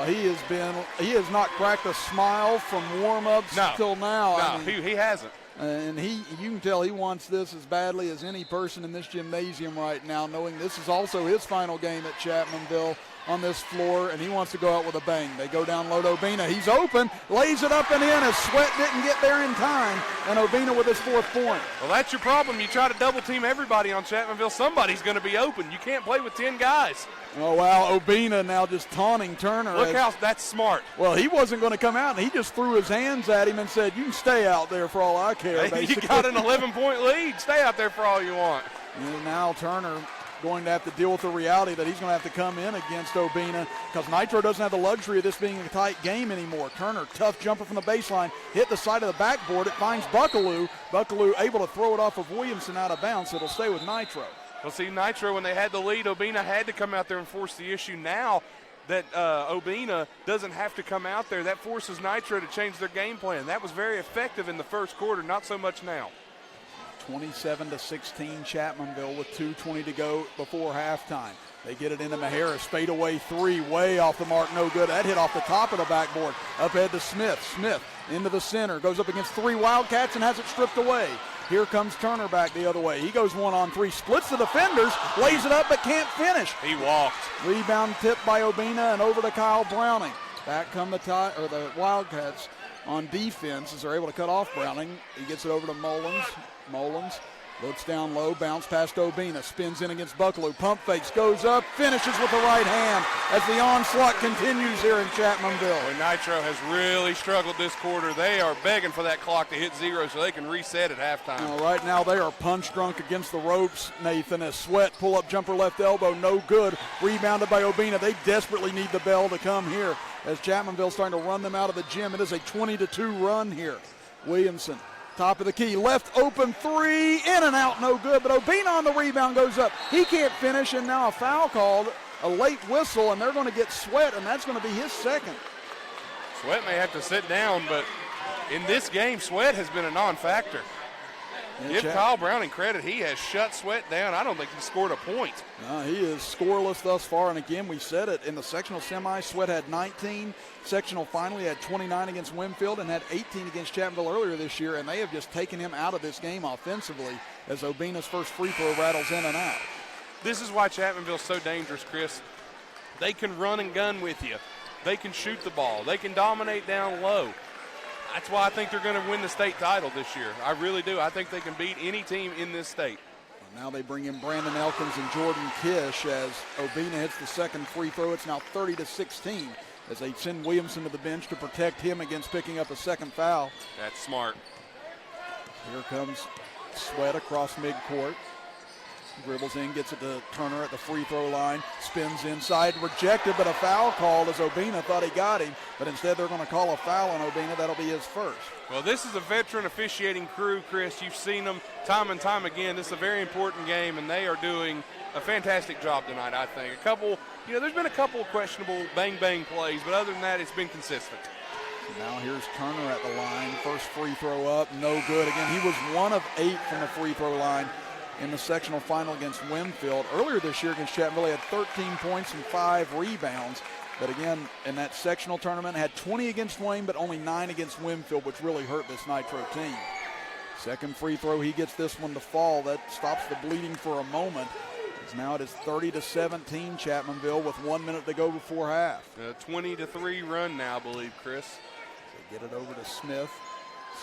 He has not cracked a smile from warm-ups till now. No, I mean, he hasn't. And you can tell he wants this as badly as any person in this gymnasium right now, knowing this is also his final game at Chapmanville on this floor, and he wants to go out with a bang. They go down low to Obina. He's open, lays it up and in as Sweat didn't get there in time, and Obina with his 4th point. Well, that's your problem. You try to double-team everybody on Chapmanville, somebody's going to be open. You can't play with 10 guys. Oh, wow, Obina now just taunting Turner. Look how that's smart. Well, he wasn't going to come out, and he just threw his hands at him and said, you can stay out there for all I care, basically. You got an 11-point lead. Stay out there for all you want. And now Turner going to have to deal with the reality that he's going to have to come in against Obina because Nitro doesn't have the luxury of this being a tight game anymore. Turner, tough jumper from the baseline, hit the side of the backboard. It finds Buckaloo. Buckaloo able to throw it off of Williamson out of bounds, so it'll stay with Nitro. Well, see, Nitro, when they had the lead, Obina had to come out there and force the issue. Now that Obina doesn't have to come out there, that forces Nitro to change their game plan. That was very effective in the first quarter, not so much now. 27-16 Chapmanville with 2:20 to go before halftime. They get it into Maharis, fade away three, way off the mark, no good. That hit off the top of the backboard. Up ahead to Smith. Smith into the center, goes up against three Wildcats and has it stripped away. Here comes Turner back the other way. He goes 1-on-3, splits the defenders, lays it up but can't finish. He walked. Rebound tipped by Obina and over to Kyle Browning. Back come the Wildcats on defense as they're able to cut off Browning. He gets it over to Mullins. Mullins looks down low, bounce past Obina, spins in against Buckaloo, pump fakes, goes up, finishes with the right hand as the onslaught continues here in Chapmanville. Well, Nitro has really struggled this quarter. They are begging for that clock to hit zero so they can reset at halftime. Right now they are punch drunk against the ropes, Nathan, as Sweat pull-up jumper left elbow, no good, rebounded by Obina. They desperately need the bell to come here as Chapmanville's starting to run them out of the gym. It is a 20-2 run here. Williamson, top of the key, left open three, in and out, no good, but Obina on the rebound goes up. He can't finish, and now a foul called, a late whistle, and they're going to get Sweat, and that's going to be his second. Sweat may have to sit down, but in this game, Sweat has been a non-factor. Give Kyle Browning credit. He has shut Sweat down. I don't think he scored a point. No, he is scoreless thus far, and again, we said it, in the sectional semi, Sweat had 19. Sectional final, he had 29 against Winfield and had 18 against Chapmanville earlier this year, and they have just taken him out of this game offensively as Obina's first free throw rattles in and out. This is why Chapmanville's so dangerous, Chris. They can run and gun with you. They can shoot the ball. They can dominate down low. That's why I think they're going to win the state title this year. I really do. I think they can beat any team in this state. Now they bring in Brandon Elkins and Jordan Kish as Obina hits the second free throw. It's now 30-16 as they send Williamson to the bench to protect him against picking up a second foul. That's smart. Here comes Sweat across midcourt. Dribbles in, gets it to Turner at the free throw line, spins inside, rejected, but a foul called as Obina thought he got him, but instead they're going to call a foul on Obina. That'll be his first. Well, this is a veteran officiating crew, Chris. You've seen them time and time again. This is a very important game, and they are doing a fantastic job tonight, I think. There's been a couple of questionable bang-bang plays, but other than that, it's been consistent. Now here's Turner at the line. First free throw up, no good. Again, he was 1 of 8 from the free throw line in the sectional final against Winfield. Earlier this year against Chapmanville, he had 13 points and 5 rebounds. But again, in that sectional tournament, had 20 against Wayne, but only 9 against Winfield, which really hurt this Nitro team. Second free throw, he gets this one to fall. That stops the bleeding for a moment. Now it is 30-17 Chapmanville with 1 minute to go before half. A 20-3 run now, I believe, Chris. So get it over to Smith.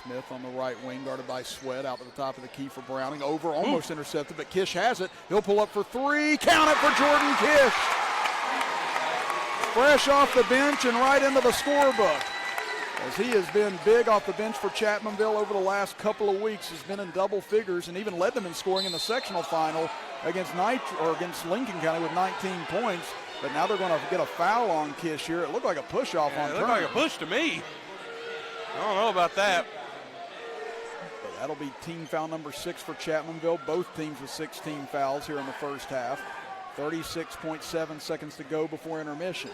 Smith on the right wing, guarded by Sweat, out to the top of the key for Browning. Over, almost intercepted, but Kish has it. He'll pull up for three. Count it for Jordan Kish. Fresh off the bench and right into the scorebook. As he has been big off the bench for Chapmanville over the last couple of weeks. He's been in double figures and even led them in scoring in the sectional final against Lincoln County with 19 points. But now they're going to get a foul on Kish here. It looked like a push-off on Turner. It looked like a push to me. I don't know about that. But that'll be team foul number 6 for Chapmanville. Both teams with 16 fouls here in the first half. 36.7 seconds to go before intermission.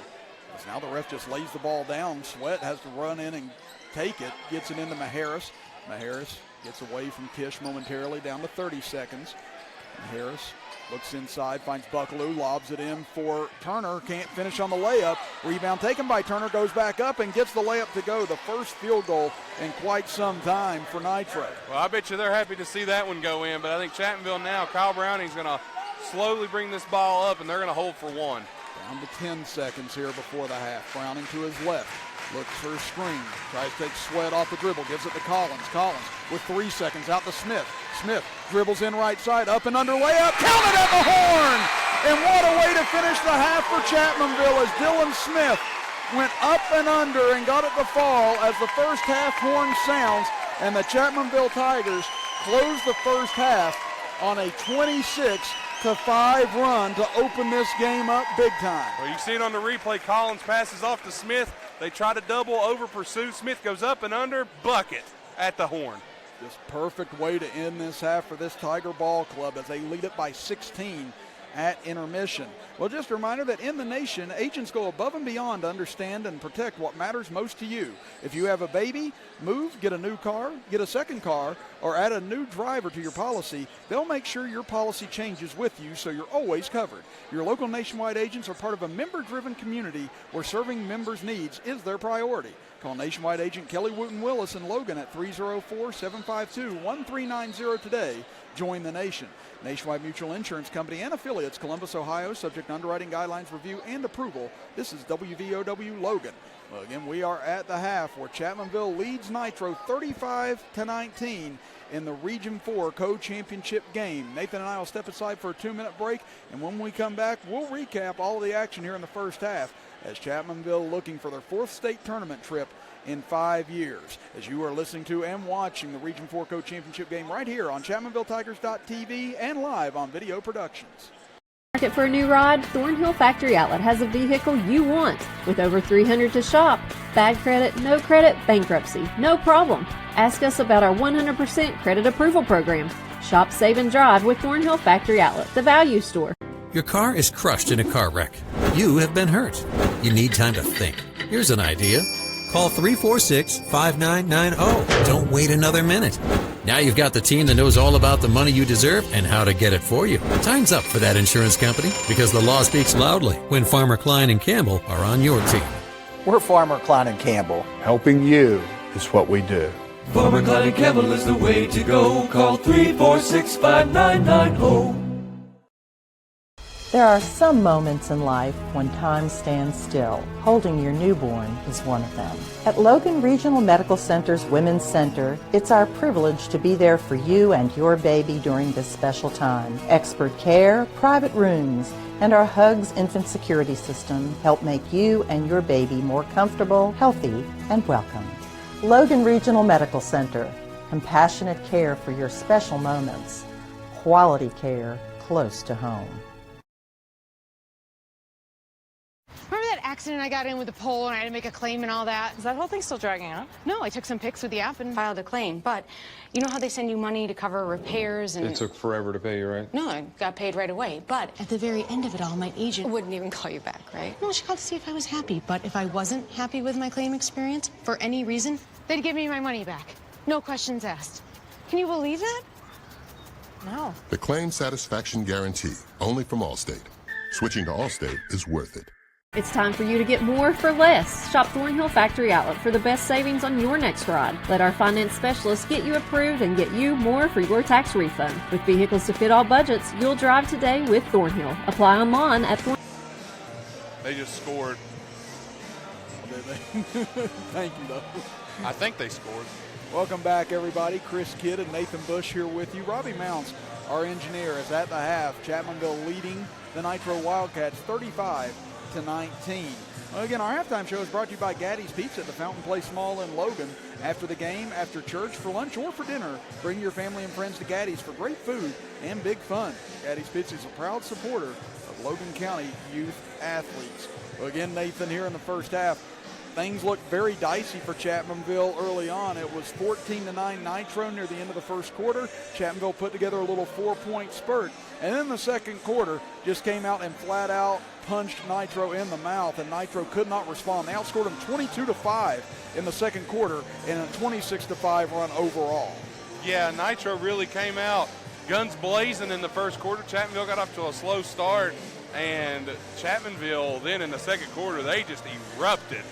As now the ref just lays the ball down. Sweat has to run in and take it. Gets it into Maharis. Maharis gets away from Kish momentarily, down to 30 seconds. Maharis looks inside, finds Buckaloo, lobs it in for Turner. Can't finish on the layup. Rebound taken by Turner, goes back up and gets the layup to go. The first field goal in quite some time for Nitro. Well, I bet you they're happy to see that one go in, but I think Chapmanville now, Kyle Browning's going to slowly bring this ball up, and they're going to hold for one. Down to 10 seconds here before the half. Browning to his left. Looks for a screen. Tries to take Sweat off the dribble. Gives it to Collins. Collins with 3 seconds out to Smith. Smith dribbles in right side. Up and under layup. Counted at the horn! And what a way to finish the half for Chapmanville as Dylan Smith went up and under and got it to fall as the first half horn sounds. And the Chapmanville Tigers close the first half on a 26-17 8-5 run to open this game up big time. Well, you see it on the replay. Collins passes off to Smith. They try to double over pursuit. Smith goes up and under, bucket at the horn. Just perfect way to end this half for this Tiger Ball Club as they lead it by 16 at intermission. Well, just a reminder that in the nation, agents go above and beyond to understand and protect what matters most to you. If you have a baby, move, get a new car, get a second car, or add a new driver to your policy, they'll make sure your policy changes with you so you're always covered. Your local Nationwide agents are part of a member-driven community where serving members' needs is their priority. Call Nationwide agent Kelly Wooten Willis in Logan at 304-752-1390 today. Join the nation. Nationwide Mutual Insurance Company and affiliates, Columbus, Ohio, subject to underwriting guidelines review and approval. This is WVOW Logan. Well, again, we are at the half where Chapmanville leads Nitro 35-19 in the Region 4 Co-Championship game. Nathan and I will step aside for a 2-minute break, and when we come back, we'll recap all of the action here in the first half as Chapmanville looking for their 4th state tournament trip in 5 years. As you are listening to and watching the Region 4 Co-Championship game right here on ChapmanvilleTigers.tv and live on Video Productions. Market for a new rod? Thornhill Factory Outlet has a vehicle you want. With over 300 to shop, bad credit, no credit, bankruptcy, no problem. Ask us about our 100% credit approval program. Shop, save, and drive with Thornhill Factory Outlet, the value store. Your car is crushed in a car wreck. You have been hurt. You need time to think. Here's an idea. Call 346-5990. Don't wait another minute. Now you've got the team that knows all about the money you deserve and how to get it for you. Time's up for that insurance company because the law speaks loudly when Farmer Klein and Campbell are on your team. We're Farmer Klein and Campbell. Helping you is what we do. Farmer Klein and Campbell is the way to go. Call 346-5990. There are some moments in life when time stands still. Holding your newborn is one of them. At Logan Regional Medical Center's Women's Center, it's our privilege to be there for you and your baby during this special time. Expert care, private rooms, and our Hugs infant security system help make you and your baby more comfortable, healthy, and welcome. Logan Regional Medical Center, compassionate care for your special moments. Quality care close to home. Remember that accident I got in with the pole and I had to make a claim and all that? Is that whole thing still dragging out? No, I took some pics with the app and filed a claim. But you know how they send you money to cover repairs and... It took forever to pay you, right? No, I got paid right away. But at the very end of it all, my agent wouldn't even call you back, right? No, she called to see if I was happy. But if I wasn't happy with my claim experience, for any reason, they'd give me my money back. No questions asked. Can you believe that? No. The claim satisfaction guarantee, only from Allstate. Switching to Allstate is worth it. It's time for you to get more for less. Shop Thornhill Factory Outlet for the best savings on your next ride. Let our finance specialists get you approved and get you more for your tax refund. With vehicles to fit all budgets, you'll drive today with Thornhill. Apply online at Thornhill. They just scored. Thank you, though. I think they scored. Welcome back, everybody. Chris Kidd and Nathan Bush here with you. Robbie Mounts, our engineer, is at the half. Chapmanville leading the Nitro Wildcats 35-19. Well, again, our halftime show is brought to you by Gaddy's Pizza at the Fountain Place Mall in Logan. After the game, after church, for lunch, or for dinner, bring your family and friends to Gaddy's for great food and big fun. Gaddy's Pizza is a proud supporter of Logan County youth athletes. Well, again, Nathan, here in the first half, things looked very dicey for Chapmanville early on. It was 14-9 Nitro near the end of the first quarter. Chapmanville put together a little 4-point spurt. And then the second quarter just came out and flat out punched Nitro in the mouth, and Nitro could not respond. They outscored them 22-5 in the second quarter and a 26-5 run overall. Yeah, Nitro really came out guns blazing in the first quarter. Chapmanville got off to a slow start, and Chapmanville then in the second quarter, they just erupted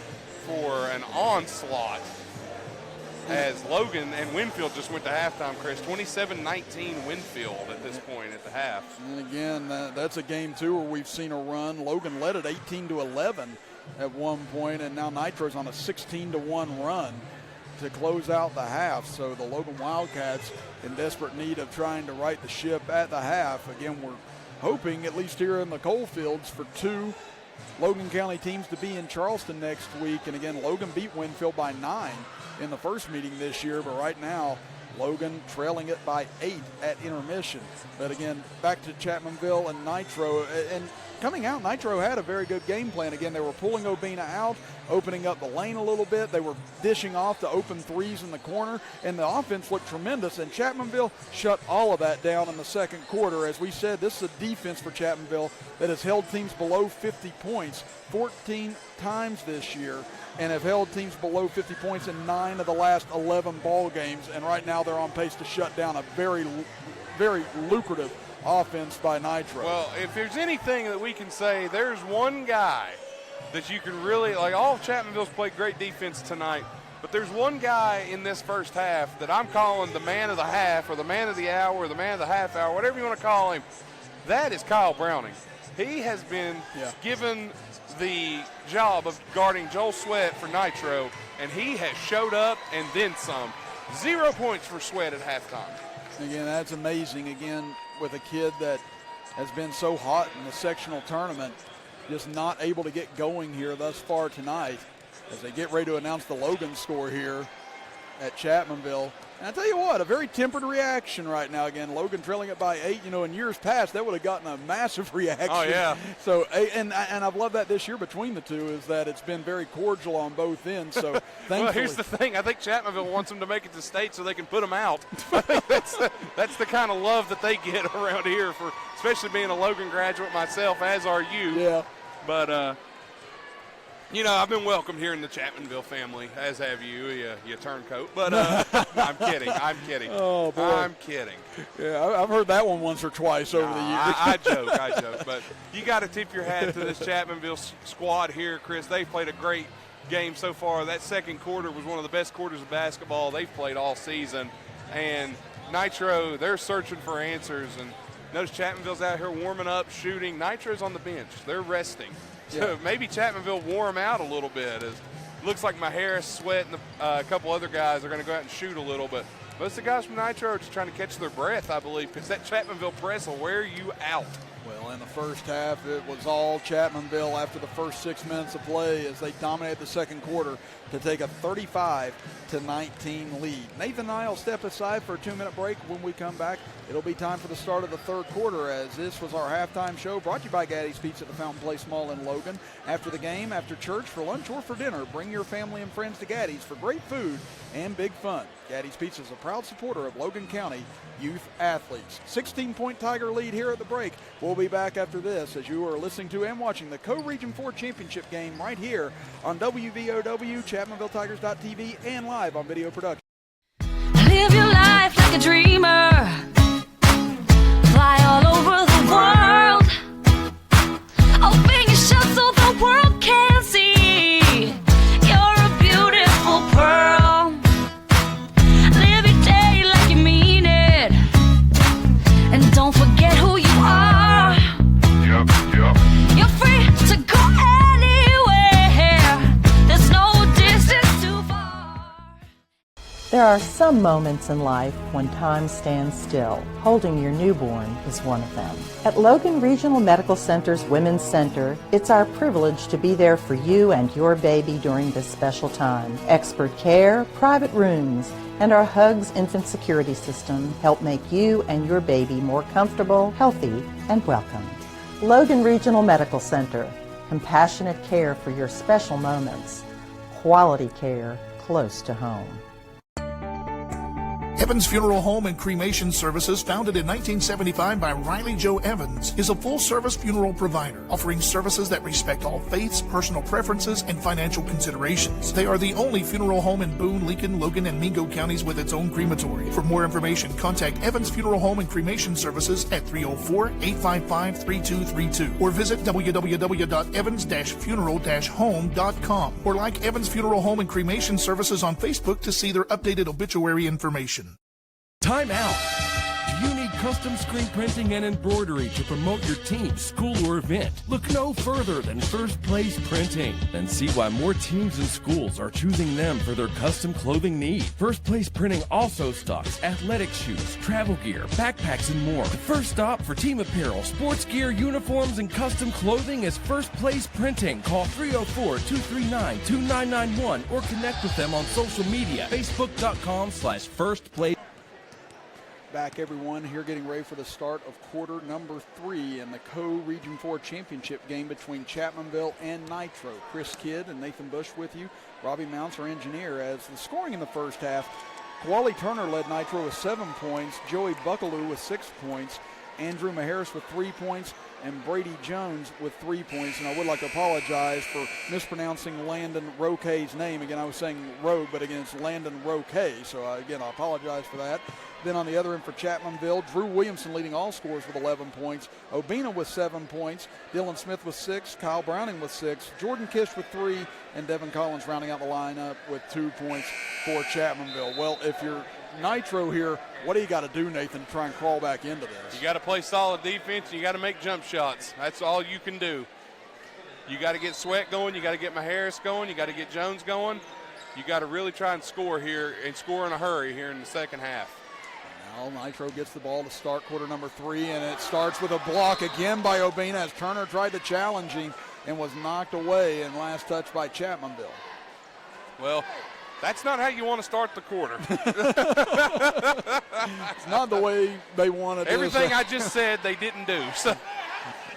for an onslaught as Logan and Winfield just went to halftime, Chris. 27-19 Winfield at this point at the half. And again, that's a game, too, where we've seen a run. Logan led it 18-11 at one point, and now Nitro's on a 16-1 run to close out the half. So the Logan Wildcats in desperate need of trying to right the ship at the half. Again, we're hoping, at least here in the coal fields, for two Logan County teams to be in Charleston next week. And again, Logan beat Winfield by 9 in the first meeting this year, but right now Logan trailing it by 8 at intermission. But again, back to Chapmanville and Nitro. And coming out, Nitro had a very good game plan. Again, they were pulling Obina out, opening up the lane a little bit. They were dishing off the open threes in the corner, and the offense looked tremendous. And Chapmanville shut all of that down in the second quarter. As we said, this is a defense for Chapmanville that has held teams below 50 points 14 times this year, and have held teams below 50 points in 9 of the last 11 ball games. And right now they're on pace to shut down a very, very lucrative offense by Nitro. Well, if there's anything that we can say, there's one guy that you can really, like, all of Chapmanville's played great defense tonight, but there's one guy in this first half that I'm calling the man of the half, or the man of the hour, or the man of the half hour, whatever you want to call him. That is Kyle Browning. He has been given the job of guarding Joel Sweat for Nitro, and he has showed up and then some. 0 points for Sweat at halftime. Again, that's amazing. Again, with a kid that has been so hot in the sectional tournament, just not able to get going here thus far tonight as they get ready to announce the Logan score here at Chapmanville. And I tell you what, a very tempered reaction right now. Again, Logan trailing it by 8. You know, in years past, that would have gotten a massive reaction. Oh, yeah. So, and I've loved that this year between the two, is that it's been very cordial on both ends. So, thankfully. Well, here's the thing. I think Chapmanville wants them to make it to state so they can put them out. I think that's the kind of love that they get around here, for especially being a Logan graduate myself, as are you. Yeah. But, you know, I've been welcomed here in the Chapmanville family, as have you turncoat. But I'm kidding. Oh, boy. I'm kidding. Yeah, I've heard that one once or twice over the years. I joke. But you got to tip your hat to this Chapmanville squad here, Chris. They've played a great game so far. That second quarter was one of the best quarters of basketball they've played all season. And Nitro, they're searching for answers. And notice Chapmanville's out here warming up, shooting. Nitro's on the bench. They're resting. So maybe Chapmanville wore them out a little bit. It looks like Maharris, Sweat, and a couple other guys are going to go out and shoot a little bit. Most of the guys from Nitro are just trying to catch their breath, I believe, because that Chapmanville press will wear you out. Well, in the first half, it was all Chapmanville after the first 6 minutes of play as they dominated the second quarter to take a 35-19 lead. Nathan and I will step aside for a 2-minute break. When we come back, it'll be time for the start of the third quarter, as this was our halftime show brought to you by Gaddy's Pizza at the Fountain Place Mall in Logan. After the game, after church, for lunch, or for dinner, bring your family and friends to Gaddy's for great food and big fun. Gaddy's Pizza is a proud supporter of Logan County youth athletes. 16-point Tiger lead here at the break. We'll be back after this as you are listening to and watching the Co-Region 4 Championship game right here on WVOW, ChapmanvilleTigers.tv, and live on video production. Live your life like a dreamer. Fly all over the world. Open your shut so the world can see. You're a beautiful pearl. Live your day like you mean it. And don't forget who you are. Yep. You're free to go anywhere. There's no distance too far. There are some moments in life when time stands still. Holding your newborn is one of them. At Logan Regional Medical Center's Women's Center, it's our privilege to be there for you and your baby during this special time. Expert care, private rooms, and our Hugs infant security system help make you and your baby more comfortable, healthy, and welcome. Logan Regional Medical Center, compassionate care for your special moments. Quality care close to home. Evans Funeral Home and Cremation Services, founded in 1975 by Riley Joe Evans, is a full-service funeral provider, offering services that respect all faiths, personal preferences, and financial considerations. They are the only funeral home in Boone, Lincoln, Logan, and Mingo counties with its own crematory. For more information, contact Evans Funeral Home and Cremation Services at 304-855-3232 or visit www.evans-funeral-home.com or like Evans Funeral Home and Cremation Services on Facebook to see their updated obituary information. Time out. Do you need custom screen printing and embroidery to promote your team, school, or event? Look no further than First Place Printing and see why more teams and schools are choosing them for their custom clothing needs. First Place Printing also stocks athletic shoes, travel gear, backpacks, and more. The first stop for team apparel, sports gear, uniforms, and custom clothing is First Place Printing. Call 304-239-2991 or connect with them on social media, facebook.com/firstplace. back, everyone, here getting ready for the start of quarter number 3 in the Co-Region 4 Championship game between Chapmanville and Nitro. Chris Kidd and Nathan Bush with you. Robbie Mounts, our engineer. As the scoring in the first half, Wally Turner led Nitro with 7 points, Joey Buckaloo with 6 points, Andrew Maharis with 3 points, and Brady Jones with 3 points. And I would like to apologize for mispronouncing Landon Roque's name. Again, I was saying Rogue, but again, it's Landon Roque. So again, I apologize for that. Then on the other end for Chapmanville, Drew Williamson leading all scores with 11 points. Obina with 7 points. Dylan Smith with 6. Kyle Browning with 6. Jordan Kish with 3. And Devin Collins rounding out the lineup with 2 points for Chapmanville. Well, if you're Nitro here, what do you got to do, Nathan, to try and crawl back into this? You got to play solid defense. You got to make jump shots. That's all you can do. You got to get Sweat going. You got to get Maharis going. You got to get Jones going. You got to really try and score here and score in a hurry here in the second half. Now Nitro gets the ball to start quarter number 3, and it starts with a block again by Obina as Turner tried to challenge him and was knocked away, and last touch by Chapmanville. Well, that's not how you want to start the quarter. It's not the way they wanted. Everything I just said they didn't do. So.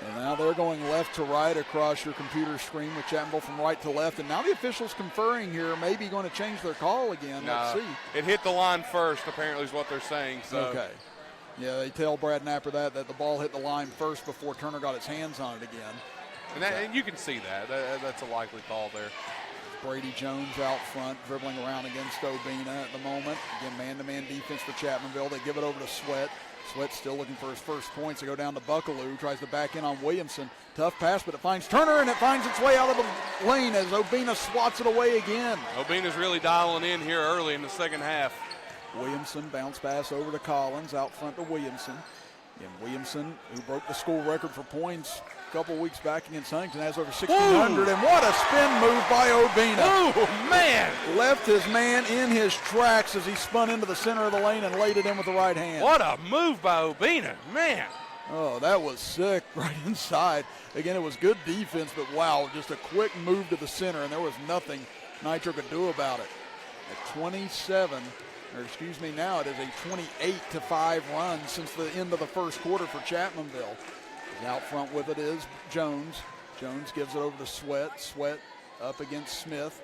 And now they're going left to right across your computer screen with Chapmanville from right to left. And now the officials conferring here, maybe going to change their call again. Let's see. It hit the line first, apparently, is what they're saying. So. Okay. Yeah, they tell Brad Napper that the ball hit the line first before Turner got his hands on it again. And you can see that. That's a likely call there. Brady Jones out front, dribbling around against Obina at the moment. Again, man-to-man defense for Chapmanville. They give it over to Sweat. Sweat still looking for his first points. They go down to Buckaloo, tries to back in on Williamson. Tough pass, but it finds Turner, and it finds its way out of the lane as Obina swats it away again. Obina's really dialing in here early in the second half. Williamson, bounce pass over to Collins, out front to Williamson. And Williamson, who broke the school record for points a couple weeks back against Huntington, has over 1,600. And what a spin move by Obina. Oh, man. Left his man in his tracks as he spun into the center of the lane and laid it in with the right hand. What a move by Obina, man. Oh, that was sick, right inside. Again, it was good defense, but wow, just a quick move to the center, and there was nothing Nitro could do about it. At 27, or excuse me, now it is a 28-5 run since the end of the first quarter for Chapmanville. And out front with it is Jones. Jones gives it over to Sweat. Sweat up against Smith.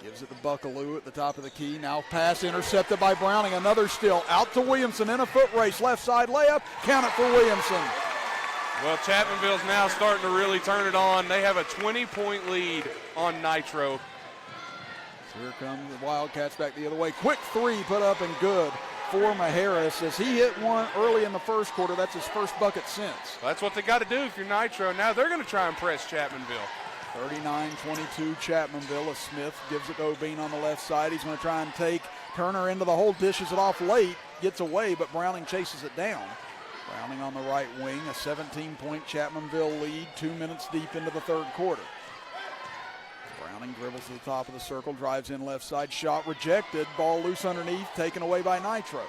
Gives it to Buckaloo at the top of the key. Now pass intercepted by Browning. Another steal out to Williamson in a foot race. Left side layup. Count it for Williamson. Well, Chapmanville's now starting to really turn it on. They have a 20-point lead on Nitro. Here come the Wildcats back the other way. Quick three put up and good for Maharis as he hit one early in the first quarter. That's his first bucket since. That's what they got to do if you're Nitro. Now they're going to try and press Chapmanville. 39-22 Chapmanville as Smith gives it to Obina on the left side. He's going to try and take Turner into the hole, dishes it off late, gets away, but Browning chases it down. Browning on the right wing, a 17-point Chapmanville lead, 2 minutes deep into the third quarter. Browning dribbles to the top of the circle, drives in left side, shot rejected, ball loose underneath, taken away by Nitro.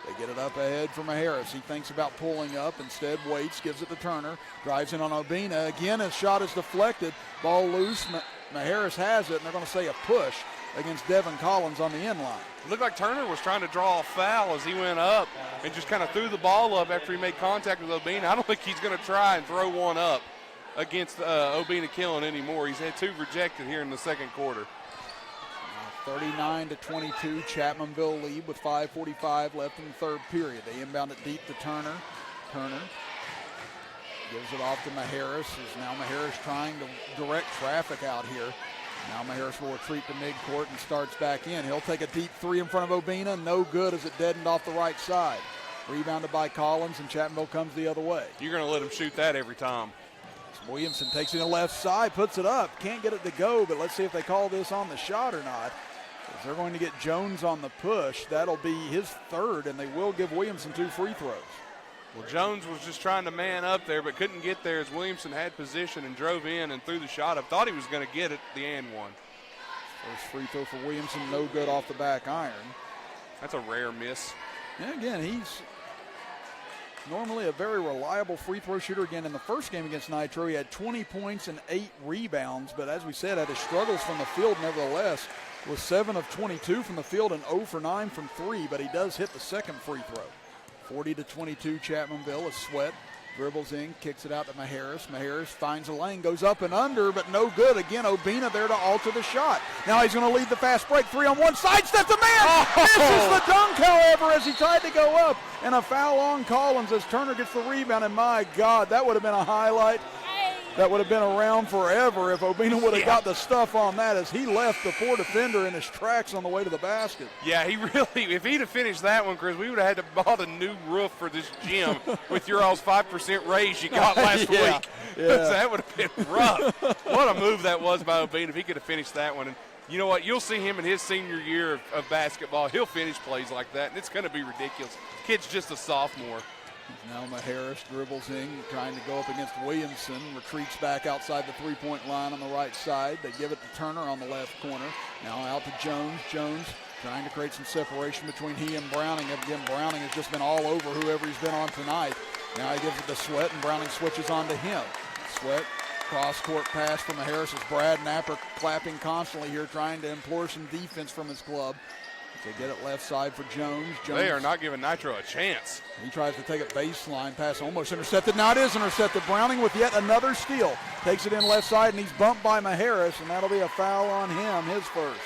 They get it up ahead for Maharis. He thinks about pulling up, instead waits, gives it to Turner, drives in on Obina. Again, his shot is deflected, ball loose, Maharis has it, and they're going to say a push against Devin Collins on the end line. It looked like Turner was trying to draw a foul as he went up and just kind of threw the ball up after he made contact with Obina. I don't think he's going to try and throw one up against Obina Killen anymore. He's had 2 rejected here in the second quarter. 39-22, Chapmanville lead with 5:45 left in the third period. They inbound it deep to Turner. Turner gives it off to Maharis. Now Maharis trying to direct traffic out here. Now Maharis will retreat to midcourt and starts back in. He'll take a deep three in front of Obina. No good as it deadened off the right side. Rebounded by Collins, and Chapmanville comes the other way. You're going to let him shoot that every time. Williamson takes it to the left side, puts it up. Can't get it to go, but let's see if they call this on the shot or not. If they're going to get Jones on the push, that'll be his third, and they will give Williamson 2 free throws. Well, Jones was just trying to man up there, but couldn't get there as Williamson had position and drove in and threw the shot. I thought he was going to get it at the and one. First free throw for Williamson, no good off the back iron. That's a rare miss. And again, he's normally a very reliable free throw shooter. Again, in the first game against Nitro, he had 20 points and 8 rebounds, but as we said, had his struggles from the field nevertheless. Was 7 of 22 from the field and 0 for 9 from 3, but he does hit the second free throw. 40-22 Chapmanville. A Sweat dribbles in, kicks it out to Maharis. Maharis finds a lane, goes up and under, but no good. Again, Obina there to alter the shot. Now he's going to lead the fast break. 3 on 1, sidestep the man. Misses the dunk, however, as he tried to go up. And a foul on Collins as Turner gets the rebound. And my God, that would have been a highlight. That would have been around forever if Obina would have got the stuff on that, as he left the poor defender in his tracks on the way to the basket. Yeah, he really, if he'd have finished that one, Chris, we would have had to bought a new roof for this gym with your all's 5% raise you got last week. Yeah. That would have been rough. What a move that was by Obina if he could have finished that one. And you know what? You'll see him in his senior year of basketball. He'll finish plays like that, and it's going to be ridiculous. Kid's just a sophomore. Now Maharis dribbles in, trying to go up against Williamson, retreats back outside the three-point line on the right side. They give it to Turner on the left corner. Now out to Jones. Jones trying to create some separation between he and Browning. Again, Browning has just been all over whoever he's been on tonight. Now he gives it to Sweat, and Browning switches on to him. Sweat, cross-court pass from Maharis as Brad Napper clapping constantly here, trying to implore some defense from his club. They get it left side for Jones. They are not giving Nitro a chance. He tries to take it baseline pass, almost intercepted. Now it is intercepted. Browning with yet another steal. Takes it in left side, and he's bumped by Maharis, and that'll be a foul on him, his first.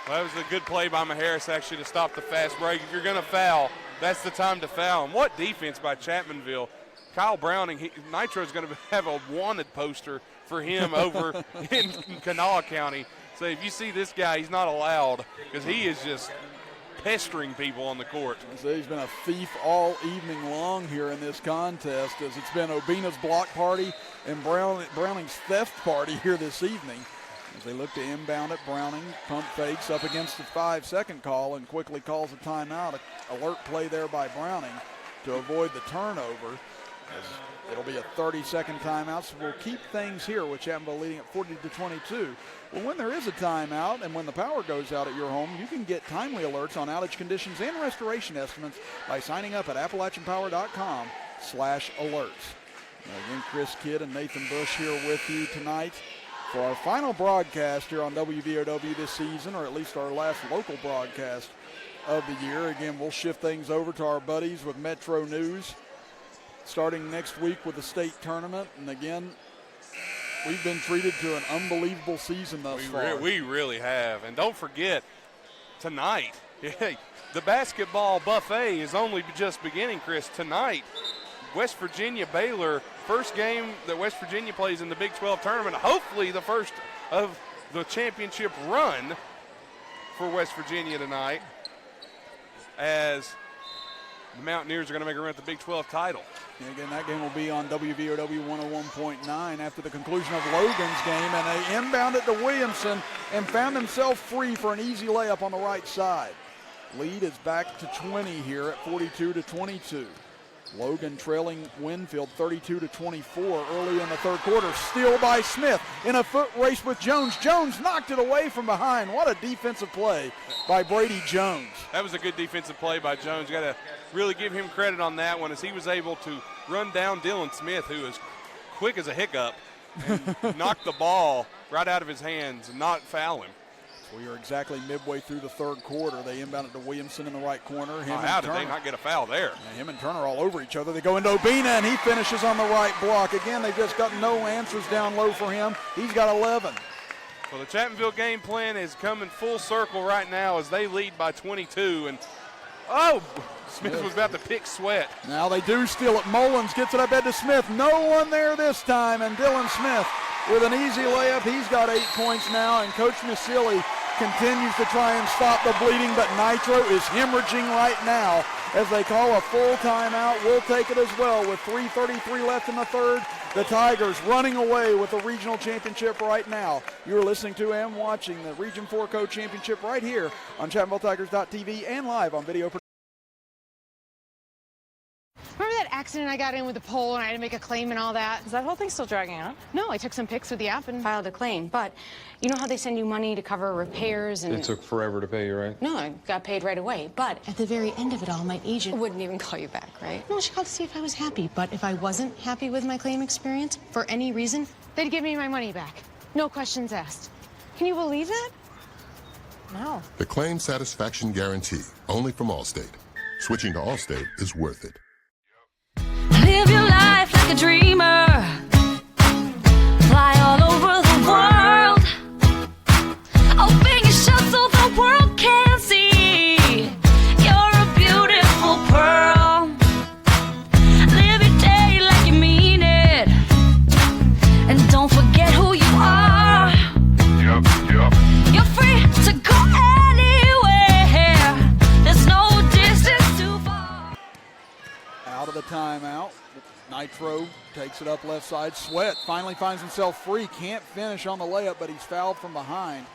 Well, that was a good play by Maharis, actually, to stop the fast break. If you're going to foul, that's the time to foul. And what defense by Chapmanville. Kyle Browning, Nitro's going to have a wanted poster for him over in Kanawha County. So if you see this guy, he's not allowed, because he is just pestering people on the court. So he's been a thief all evening long here in this contest, as it's been Obina's block party and Browning's theft party here this evening. As they look to inbound it, Browning pump fakes up against the 5-second call and quickly calls a timeout. Alert play there by Browning to avoid the turnover. As it'll be a 30-second timeout, so we'll keep things here with Chapmanville leading at 40-22. Well, when there is a timeout and when the power goes out at your home, you can get timely alerts on outage conditions and restoration estimates by signing up at AppalachianPower.com/alerts. Again, Chris Kidd and Nathan Bush here with you tonight for our final broadcast here on WVOW this season, or at least our last local broadcast of the year. Again, we'll shift things over to our buddies with Metro News, starting next week with the state tournament. And again, we've been treated to an unbelievable season thus far. We really have. And don't forget, tonight, the basketball buffet is only just beginning, Chris. Tonight, West Virginia Baylor, first game that West Virginia plays in the Big 12 tournament, hopefully the first of the championship run for West Virginia tonight, as the Mountaineers are going to make a run at the Big 12 title. And again, that game will be on WVOW 101.9 after the conclusion of Logan's game, and they inbound it to Williamson and found himself free for an easy layup on the right side. Lead is back to 20 here at 42-22. Logan trailing Winfield 32-24 early in the third quarter. Steal by Smith in a foot race with Jones. Jones knocked it away from behind. What a defensive play by Brady Jones. That was a good defensive play by Jones. Got to really give him credit on that one, as he was able to run down Dylan Smith, who is quick as a hiccup, and knock the ball right out of his hands and not foul him. We are exactly midway through the third quarter. They inbound it to Williamson in the right corner. How did they not get a foul there? And him and Turner all over each other. They go into Obina, and he finishes on the right block. Again, they've just got no answers down low for him. He's got 11. Well, the Chapmanville game plan is coming full circle right now as they lead by 22. And, Smith was about to pick Sweat. Now they do steal it. Mullins gets it up head to Smith. No one there this time, and Dylan Smith with an easy layup. He's got 8 points now, and Coach Masilli continues to try and stop the bleeding, but Nitro is hemorrhaging right now as they call a full timeout. We'll take it as well with 3:33 left in the third. The Tigers running away with the regional championship right now. You're listening to and watching the Region 4 Co-Championship right here on ChapmanvilleTigers.tv and live on video. Remember that accident I got in with the pole and I had to make a claim and all that? Is that whole thing still dragging on? No, I took some pics with the app and filed a claim. But you know how they send you money to cover repairs and... It took forever to pay you, right? No, I got paid right away. But at the very end of it all, my agent wouldn't even call you back, right? No, she called to see if I was happy. But if I wasn't happy with my claim experience, for any reason, they'd give me my money back. No questions asked. Can you believe that? No. The claim satisfaction guarantee, only from Allstate. Switching to Allstate is worth it. Live your life like a dreamer. Fly all over the world. Open your shut so the world can see. You're a beautiful pearl. Live your day like you mean it. And don't forget who you are. You're free to go anywhere. There's no distance too far. Out of the timeout. Nitro takes it up left side. Sweat finally finds himself free. Can't finish on the layup, but he's fouled from behind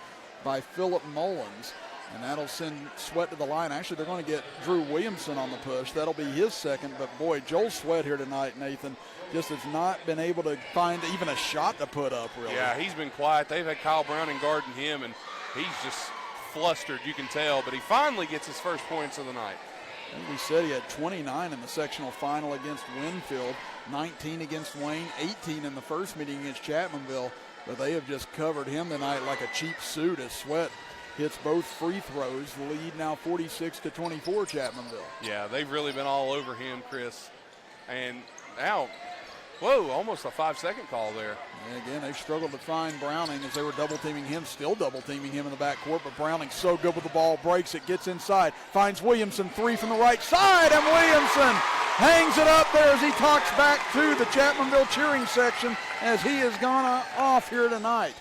by Philip Mullins. And that'll send Sweat to the line. Actually, they're going to get Drew Williamson on the push. That'll be his second. But, boy, Joel Sweat here tonight, Nathan, just has not been able to find even a shot to put up, really. Yeah, he's been quiet. They've had Kyle Browning guarding him, and he's just flustered, you can tell. But he finally gets his first points of the night. As we said, he had 29 in the sectional final against Winfield, 19 against Wayne, 18 in the first meeting against Chapmanville. But they have just covered him tonight like a cheap suit as Sweat hits both free throws. The lead now 46-24 Chapmanville. Yeah, they've really been all over him, Chris. And now, whoa, almost a 5-second call there. And again, they've struggled to find Browning as they were double-teaming him, still double-teaming him in the backcourt, but Browning's so good with the ball, breaks it, gets inside, finds Williamson, three from the right side, and Williamson hangs it up there as he talks back to the Chapmanville cheering section as he has gone off here tonight.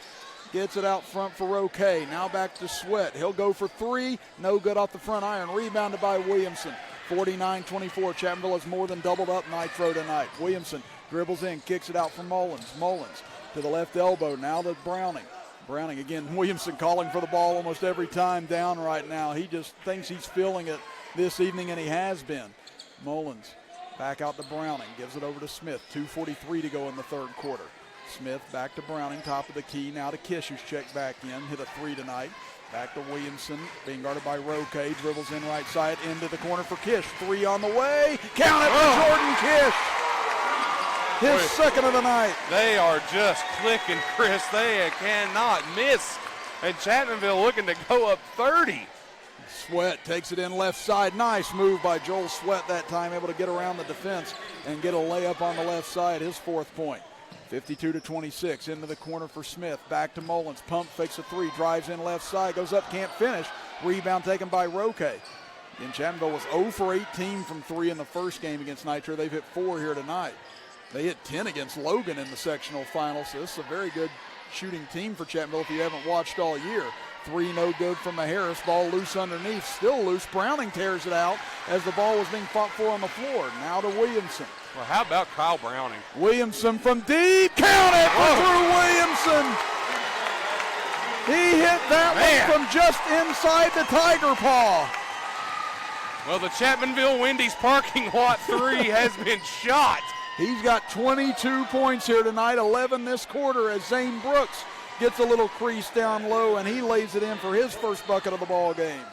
Gets it out front for Roque. Now back to Sweat. He'll go for three. No good off the front iron. Rebounded by Williamson. 49-24. Chapmanville has more than doubled up Nitro tonight. Williamson dribbles in, kicks it out for Mullins. Mullins to the left elbow. Now to Browning. Browning again. Williamson calling for the ball almost every time down right now. He just thinks he's feeling it this evening, and he has been. Mullins back out to Browning. Gives it over to Smith. 2:43 to go in the third quarter. Smith back to Browning, top of the key. Now to Kish, who's checked back in. Hit a three tonight. Back to Williamson, being guarded by Roque. Dribbles in right side, into the corner for Kish. Three on the way. Count it for Jordan Kish. His second of the night. They are just clicking, Chris. They cannot miss. And Chapmanville looking to go up 30. Sweat takes it in left side. Nice move by Joel Sweat that time, able to get around the defense and get a layup on the left side, his fourth point. 52-26, into the corner for Smith. Back to Mullins. Pump, fakes a three, drives in left side, goes up, can't finish. Rebound taken by Roque. Again, Chapmanville was 0 for 18 from three in the first game against Nitro. They've hit 4 here tonight. They hit 10 against Logan in the sectional final, so this is a very good shooting team for Chapmanville if you haven't watched all year. Three no good from Maharis. Ball loose underneath, still loose. Browning tears it out as the ball was being fought for on the floor. Now to Williamson. Well, how about Kyle Browning? Williamson from deep. Count it for Drew Williamson. He hit that one from just inside the Tiger Paw. Well, the Chapmanville Wendy's parking lot three has been shot. He's got 22 points here tonight, 11 this quarter as Zane Brooks gets a little crease down low, and he lays it in for his first bucket of the ball game.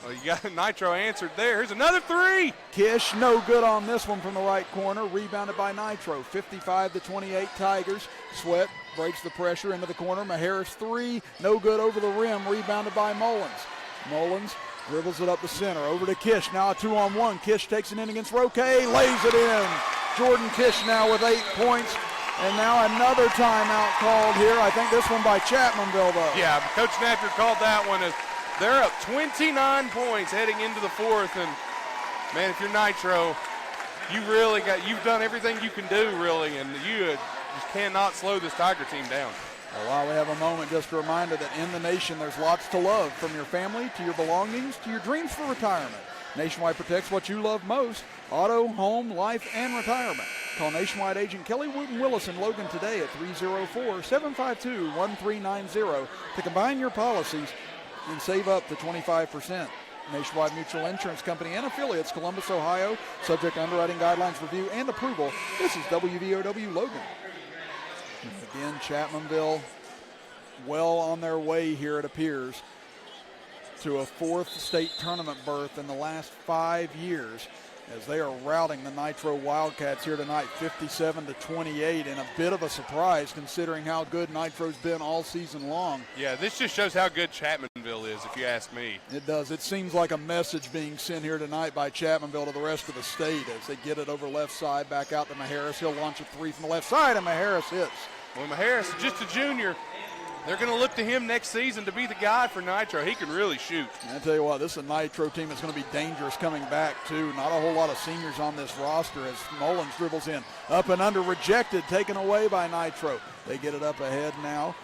Well, you got Nitro answered there. Here's another three. Kish, no good on this one from the right corner. Rebounded by Nitro. 55-28 Tigers. Sweat breaks the pressure into the corner. Maharis three, no good over the rim. Rebounded by Mullins. Mullins dribbles it up the center. Over to Kish. Now a 2-on-1. Kish takes it in against Roque. Lays it in. Jordan Kish now with 8 points. And now another timeout called here. I think this one by Chapmanville, though. Yeah, Coach Natcher called that one. They're up 29 points heading into the fourth. And, man, if you're Nitro, you've done everything you can do, really. And you just cannot slow this Tiger team down. Well, while we have a moment, just a reminder that in the nation there's lots to love, from your family to your belongings to your dreams for retirement. Nationwide protects what you love most: auto, home, life, and retirement. Call Nationwide agent Kelly Wooten Willis in Logan today at 304-752-1390 to combine your policies and save up to 25%. Nationwide Mutual Insurance Company and affiliates, Columbus, Ohio, subject to underwriting guidelines review and approval. This is WVOW Logan. Again, Chapmanville well on their way here, it appears, to a fourth state tournament berth in the last 5 years, as they are routing the Nitro Wildcats here tonight, 57-28, and a bit of a surprise considering how good Nitro's been all season long. Yeah, this just shows how good Chapmanville Chapmanville is, if you ask me. It does. It seems like a message being sent here tonight by Chapmanville to the rest of the state as they get it over left side, back out to Maharis. He'll launch a three from the left side, and Maharis hits. Well, Maharis is just a junior. They're going to look to him next season to be the guy for Nitro. He can really shoot. And I tell you what, this is a Nitro team that's going to be dangerous coming back, too. Not a whole lot of seniors on this roster as Mullins dribbles in. Up and under, rejected, taken away by Nitro. They get it up ahead now.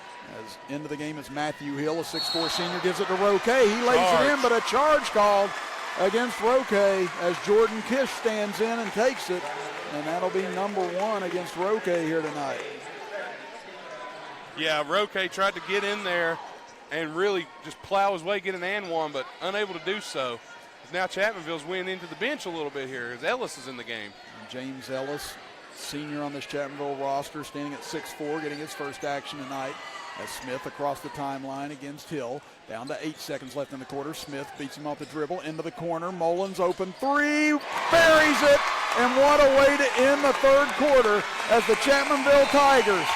As into the game is Matthew Hill, a 6'4 senior, gives it to Roque. He lays it in, but a charge called against Roque as Jordan Kish stands in and takes it. And that'll be number 1 against Roque here tonight. Yeah, Roque tried to get in there and really just plow his way, get an and one, but unable to do so. Now Chapmanville's winning into the bench a little bit here as Ellis is in the game. And James Ellis, senior on this Chapmanville roster, standing at 6'4", getting his first action tonight. As Smith across the timeline against Hill. Down to 8 seconds left in the quarter. Smith beats him off the dribble into the corner. Mullins open three, buries it, and what a way to end the third quarter as the Chapmanville Tigers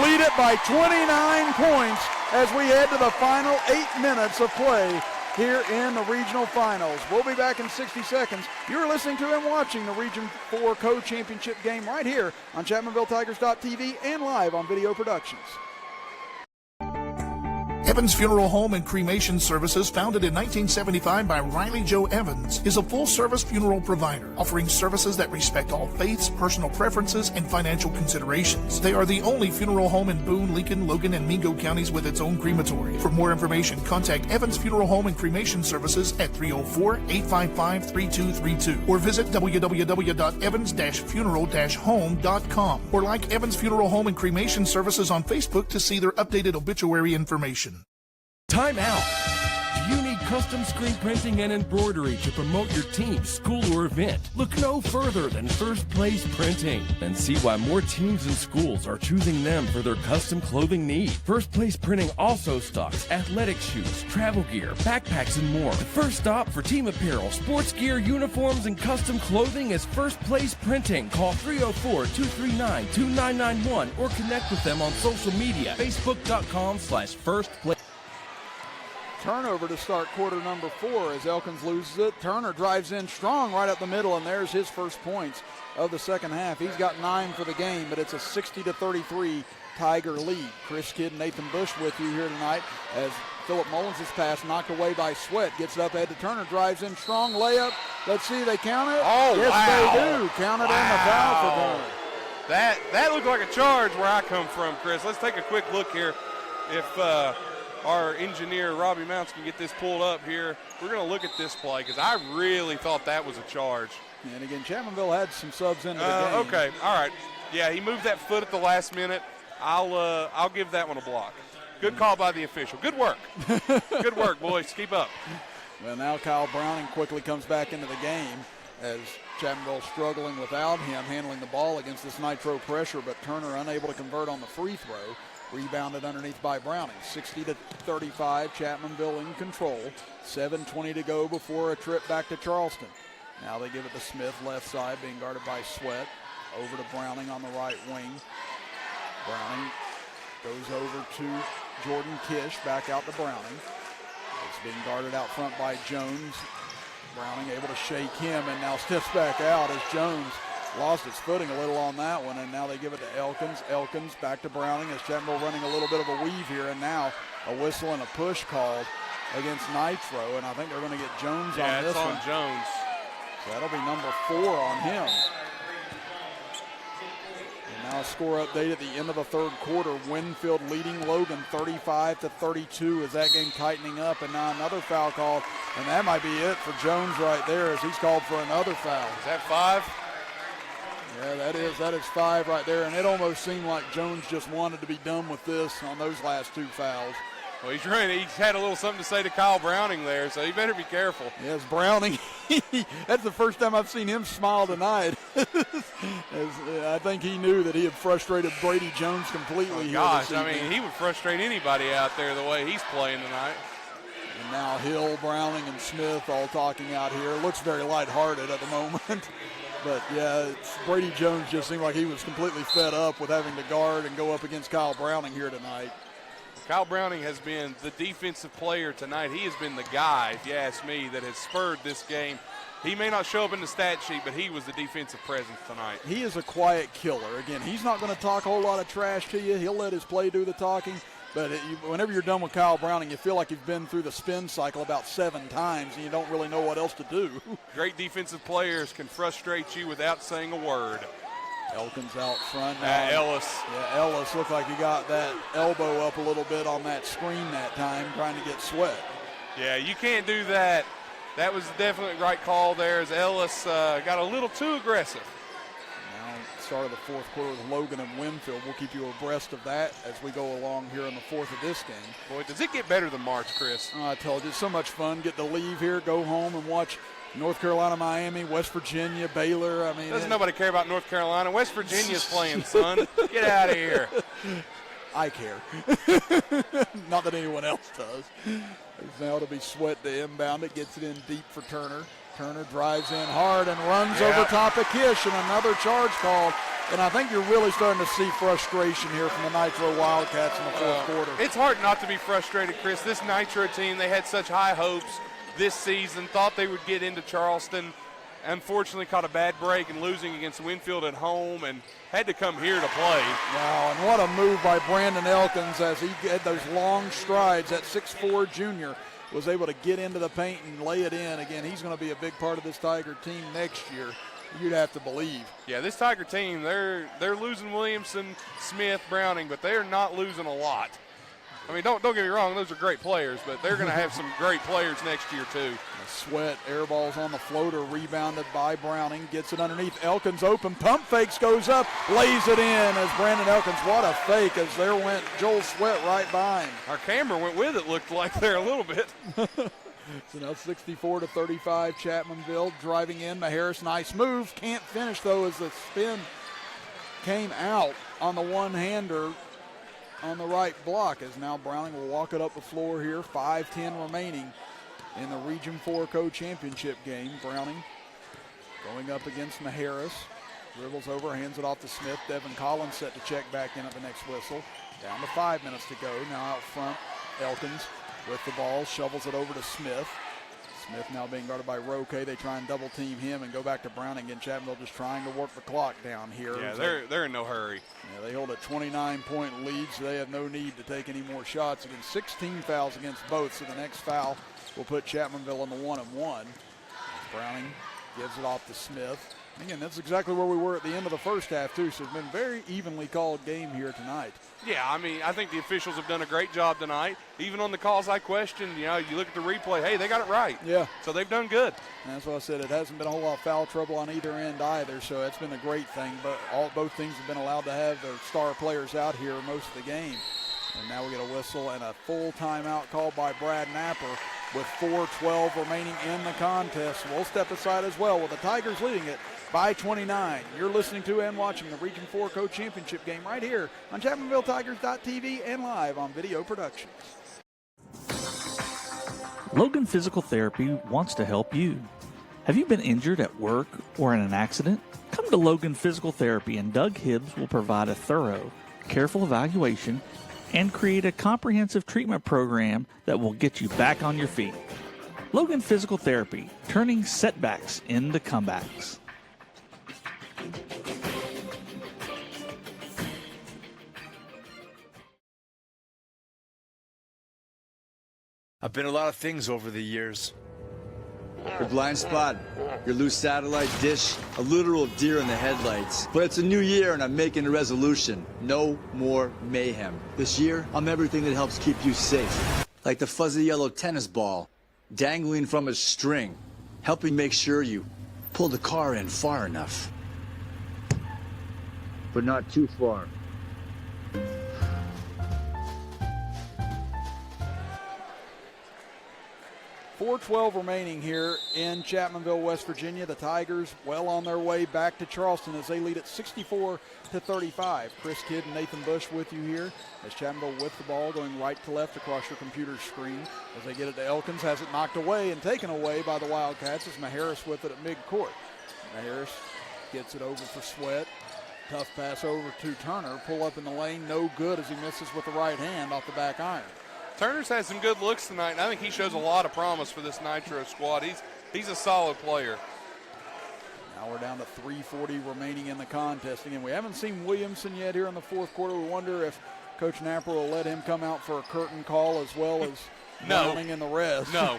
lead it by 29 points as we head to the final 8 minutes of play here in the regional finals. We'll be back in 60 seconds. You're listening to and watching the Region 4 Co-Championship game right here on ChapmanvilleTigers.tv and live on Video Productions. Evans Funeral Home and Cremation Services, founded in 1975 by Riley Joe Evans, is a full-service funeral provider, offering services that respect all faiths, personal preferences, and financial considerations. They are the only funeral home in Boone, Lincoln, Logan, and Mingo counties with its own crematory. For more information, contact Evans Funeral Home and Cremation Services at 304-855-3232 or visit www.evans-funeral-home.com or like Evans Funeral Home and Cremation Services on Facebook to see their updated obituary information. Time out. Do you need custom screen printing and embroidery to promote your team, school, or event? Look no further than First Place Printing and see why more teams and schools are choosing them for their custom clothing needs. First Place Printing also stocks athletic shoes, travel gear, backpacks, and more. The first stop for team apparel, sports gear, uniforms, and custom clothing is First Place Printing. Call 304-239-2991 or connect with them on social media, facebook.com/firstplace. Turnover to start quarter number 4 as Elkins loses it. Turner drives in strong right up the middle, and there's his first points of the second half. He's got 9 for the game, but it's a 60-33 Tiger lead. Chris Kidd and Nathan Bush with you here tonight as Philip Mullins' pass knocked away by Sweat. Gets it up ahead to Turner, drives in strong, layup. Let's see, they count it? Oh, yes, wow. they do. Count it in the foul for Turner. That looked like a charge where I come from, Chris. Let's take a quick look here. If our engineer, Robbie Mounts, can get this pulled up here, we're going to look at this play because I really thought that was a charge. And again, Chapmanville had some subs into the game. Okay, all right. Yeah, he moved that foot at the last minute. I'll give that one a block. Good call by the official. Good work. Good work, boys. Keep up. Well, now Kyle Browning quickly comes back into the game as Chapmanville struggling without him handling the ball against this Nitro pressure, but Turner unable to convert on the free throw. Rebounded underneath by Browning. 60-35, Chapmanville in control. 7:20 to go before a trip back to Charleston. Now they give it to Smith, left side, being guarded by Sweat. Over to Browning on the right wing. Browning goes over to Jordan Kish, back out to Browning. It's being guarded out front by Jones. Browning able to shake him and now steps back out as Jones lost its footing a little on that one, and now they give it to Elkins. Elkins back to Browning as Chapmanville running a little bit of a weave here, and now a whistle and a push called against Nitro, and I think they're going to get Jones on this one. Yeah, it's on Jones. So that'll be number 4 on him. And now a score update at the end of the third quarter. Winfield leading Logan 35-32 as that game tightening up, and now another foul call, and that might be it for Jones right there as he's called for another foul. Is that 5? Yeah, that is 5 right there, and it almost seemed like Jones just wanted to be done with this on those last 2 fouls. Well, he's had a little something to say to Kyle Browning there, so you better be careful. Yes, Browning. That's the first time I've seen him smile tonight. I think he knew that he had frustrated Brady Jones completely. Oh, gosh, I mean, he would frustrate anybody out there the way he's playing tonight. And now Hill, Browning, and Smith all talking out here. Looks very lighthearted at the moment. But, yeah, Brady Jones just seemed like he was completely fed up with having to guard and go up against Kyle Browning here tonight. Kyle Browning has been the defensive player tonight. He has been the guy, if you ask me, that has spurred this game. He may not show up in the stat sheet, but he was the defensive presence tonight. He is a quiet killer. Again, he's not going to talk a whole lot of trash to you. He'll let his play do the talking. But whenever you're done with Kyle Browning, you feel like you've been through the spin cycle about 7 times, and you don't really know what else to do. Great defensive players can frustrate you without saying a word. Elkins out front. Ellis. Yeah, Ellis looked like he got that elbow up a little bit on that screen that time, trying to get Sweat. Yeah, you can't do that. That was definitely the right call there as Ellis got a little too aggressive. Now, start of the fourth quarter with Logan and Winfield. We'll keep you abreast of that as we go along here in the fourth of this game. Boy, does it get better than March, Chris? I told you, it's so much fun. Get to leave here, go home, and watch North Carolina, Miami, West Virginia, Baylor. I mean, doesn't nobody care about North Carolina? West Virginia's playing, son. Get out of here. I care. Not that anyone else does. Now it'll be Sweat to inbound it, gets it in deep for Turner. Turner drives in hard and runs over top of Kish, and another charge called. And I think you're really starting to see frustration here from the Nitro Wildcats in the fourth quarter. It's hard not to be frustrated, Chris. This Nitro team, they had such high hopes this season, thought they would get into Charleston. Unfortunately caught a bad break and losing against Winfield at home and had to come here to play. Wow, and what a move by Brandon Elkins as he had those long strides. That 6'4" junior was able to get into the paint and lay it in. Again, he's going to be a big part of this Tiger team next year. You'd have to believe. Yeah, this Tiger team, they're losing Williamson, Smith, Browning, but they're not losing a lot. I mean, don't get me wrong, those are great players, but they're going to have some great players next year too. Sweat, air balls on the floater, rebounded by Browning, gets it underneath. Elkins open, pump fakes, goes up, lays it in as Brandon Elkins. What a fake as there went Joel Sweat right by him. Our camera went with it, looked like there a little bit. So now 64-35, Chapmanville driving in. Maharris, nice move. Can't finish, though, as the spin came out on the one-hander on the right block, as now Browning will walk it up the floor here. 5:10 remaining in the Region 4 co-championship game. Browning going up against Maharris. Dribbles over, hands it off to Smith. Devin Collins set to check back in at the next whistle. Down to 5 minutes to go. Now out front, Elkins with the ball, shovels it over to Smith. Smith now being guarded by Roque. They try and double team him and go back to Browning, and Chapmanville just trying to work the clock down here. Yeah, they're in no hurry. Yeah, they hold a 29-point lead, so they have no need to take any more shots. Again, 16 fouls against both, so the next foul will put Chapmanville on the 1-and-1. Browning gives it off to Smith. Again, that's exactly where we were at the end of the first half, too, so it's been a very evenly called game here tonight. Yeah, I mean, I think the officials have done a great job tonight. Even on the calls I questioned, you look at the replay, hey, they got it right. Yeah. So they've done good. And that's what I said. It hasn't been a whole lot of foul trouble on either end either, so that's been a great thing. But both teams have been allowed to have their star players out here most of the game. And now we get a whistle and a full timeout called by Brad Napper with 4:12 remaining in the contest. We'll step aside as well with the Tigers leading it by 29. You're listening to and watching the Region 4 Co-Championship game right here on ChapmanvilleTigers.tv and live on Video Productions. Logan Physical Therapy wants to help you. Have you been injured at work or in an accident? Come to Logan Physical Therapy and Doug Hibbs will provide a thorough, careful evaluation and create a comprehensive treatment program that will get you back on your feet. Logan Physical Therapy, turning setbacks into comebacks. I've been a lot of things over the years. Your blind spot, your loose satellite dish, a literal deer in the headlights. But it's a new year and I'm making a resolution. No more mayhem. This year, I'm everything that helps keep you safe. Like the fuzzy yellow tennis ball dangling from a string, helping make sure you pull the car in far enough. But not too far. 4:12 remaining here in Chapmanville, West Virginia. The Tigers well on their way back to Charleston as they lead at 64-35. Chris Kidd and Nathan Bush with you here as Chapmanville with the ball going right to left across your computer screen as they get it to Elkins. Has it knocked away and taken away by the Wildcats as Maharris with it at midcourt. Maharris gets it over for Sweat. Tough pass over to Turner. Pull up in the lane, no good as he misses with the right hand off the back iron. Turner's had some good looks tonight, and I think he shows a lot of promise for this Nitro squad. He's a solid player. Now we're down to 3:40 remaining in the contest. Again, we haven't seen Williamson yet here in the fourth quarter. We wonder if Coach Napper will let him come out for a curtain call as well as Browning and the rest. No.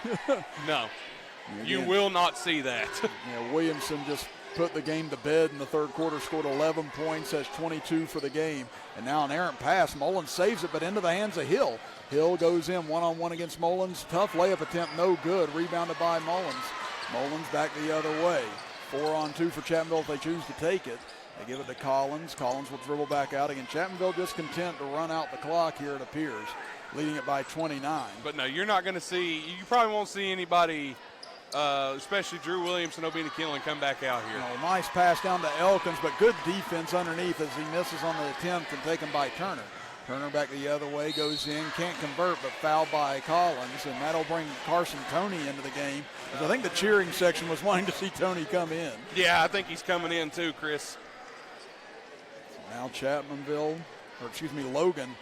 You will not see that. Williamson just put the game to bed in the third quarter, scored 11 points, has 22 for the game. And now an errant pass. Mullins saves it, but into the hands of Hill. Hill goes in one-on-one against Mullins. Tough layup attempt, no good. Rebounded by Mullins. Mullins back the other way. 4-on-2 for Chapmanville if they choose to take it. They give it to Collins. Collins will dribble back out again. Chapmanville just content to run out the clock here, it appears, leading it by 29. But no, you're not going to see, you probably won't see anybody, especially Drew Williamson, Obina Kinlan, come back out here. Nice pass down to Elkins, but good defense underneath as he misses on the attempt and taken by Turner. Turner back the other way, goes in, can't convert, but fouled by Collins, and that'll bring Carson Toney into the game. I think the cheering section was wanting to see Toney come in. Yeah, I think he's coming in too, Chris. Now Logan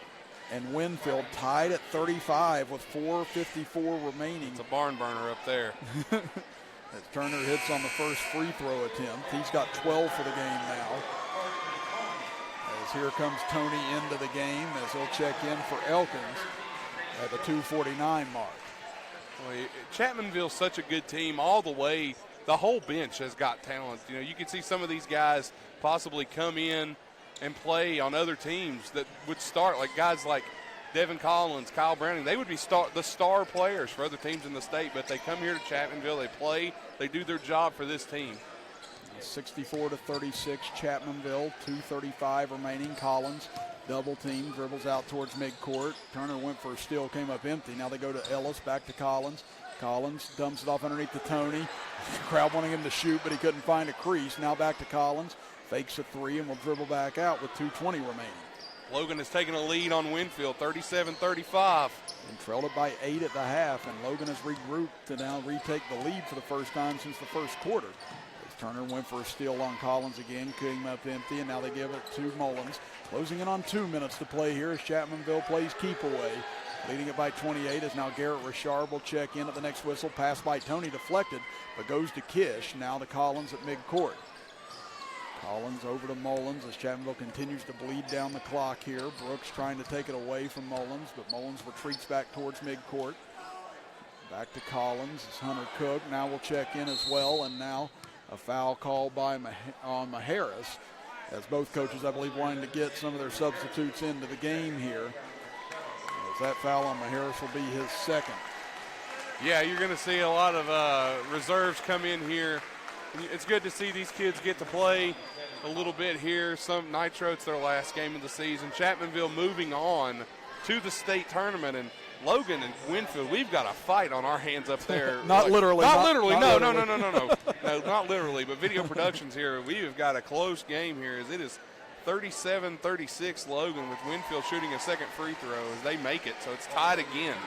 and Winfield tied at 35 with 4:54 remaining. It's a barn burner up there. As Turner hits on the first free throw attempt. He's got 12 for the game now. As here comes Toney into the game as he'll check in for Elkins at the 2:49 mark. Well, Chapmanville's such a good team all the way. The whole bench has got talent. You can see some of these guys possibly come in and play on other teams that would start, like guys like Devin Collins, Kyle Browning. They would be the star players for other teams in the state, but they come here to Chapmanville, they play, they do their job for this team. 64-36 Chapmanville, 2:35 remaining. Collins double team, dribbles out towards midcourt. Turner went for a steal, came up empty. Now they go to Ellis, back to Collins. Collins dumps it off underneath to Toney. Crowd wanting him to shoot, but he couldn't find a crease. Now back to Collins. Fakes a three and will dribble back out with 2:20 remaining. Logan has taken a lead on Winfield, 37-35. And trailed it by 8 at the half, and Logan has regrouped to now retake the lead for the first time since the first quarter. As Turner went for a steal on Collins again, came up empty, and now they give it to Mullins. Closing in on 2 minutes to play here as Chapmanville plays keep away. Leading it by 28 is now Garrett Richard will check in at the next whistle. Pass by Toney deflected, but goes to Kish. Now to Collins at midcourt. Collins over to Mullins as Chapmanville continues to bleed down the clock here. Brooks trying to take it away from Mullins, but Mullins retreats back towards midcourt. Back to Collins as Hunter Cook now will check in as well, and now a foul called by on Maharis, as both coaches, I believe, wanting to get some of their substitutes into the game here. As that foul on Maharis will be his second. Yeah, you're going to see a lot of reserves come in here. It's good to see these kids get to play a little bit here. Some Nitro, it's their last game of the season. Chapmanville moving on to the state tournament, and Logan and Winfield, we've got a fight on our hands up there. Not literally. No, not literally, but Video Productions here, we have got a close game here as it is 37-36 Logan with Winfield shooting a second free throw as they make it, so it's tied again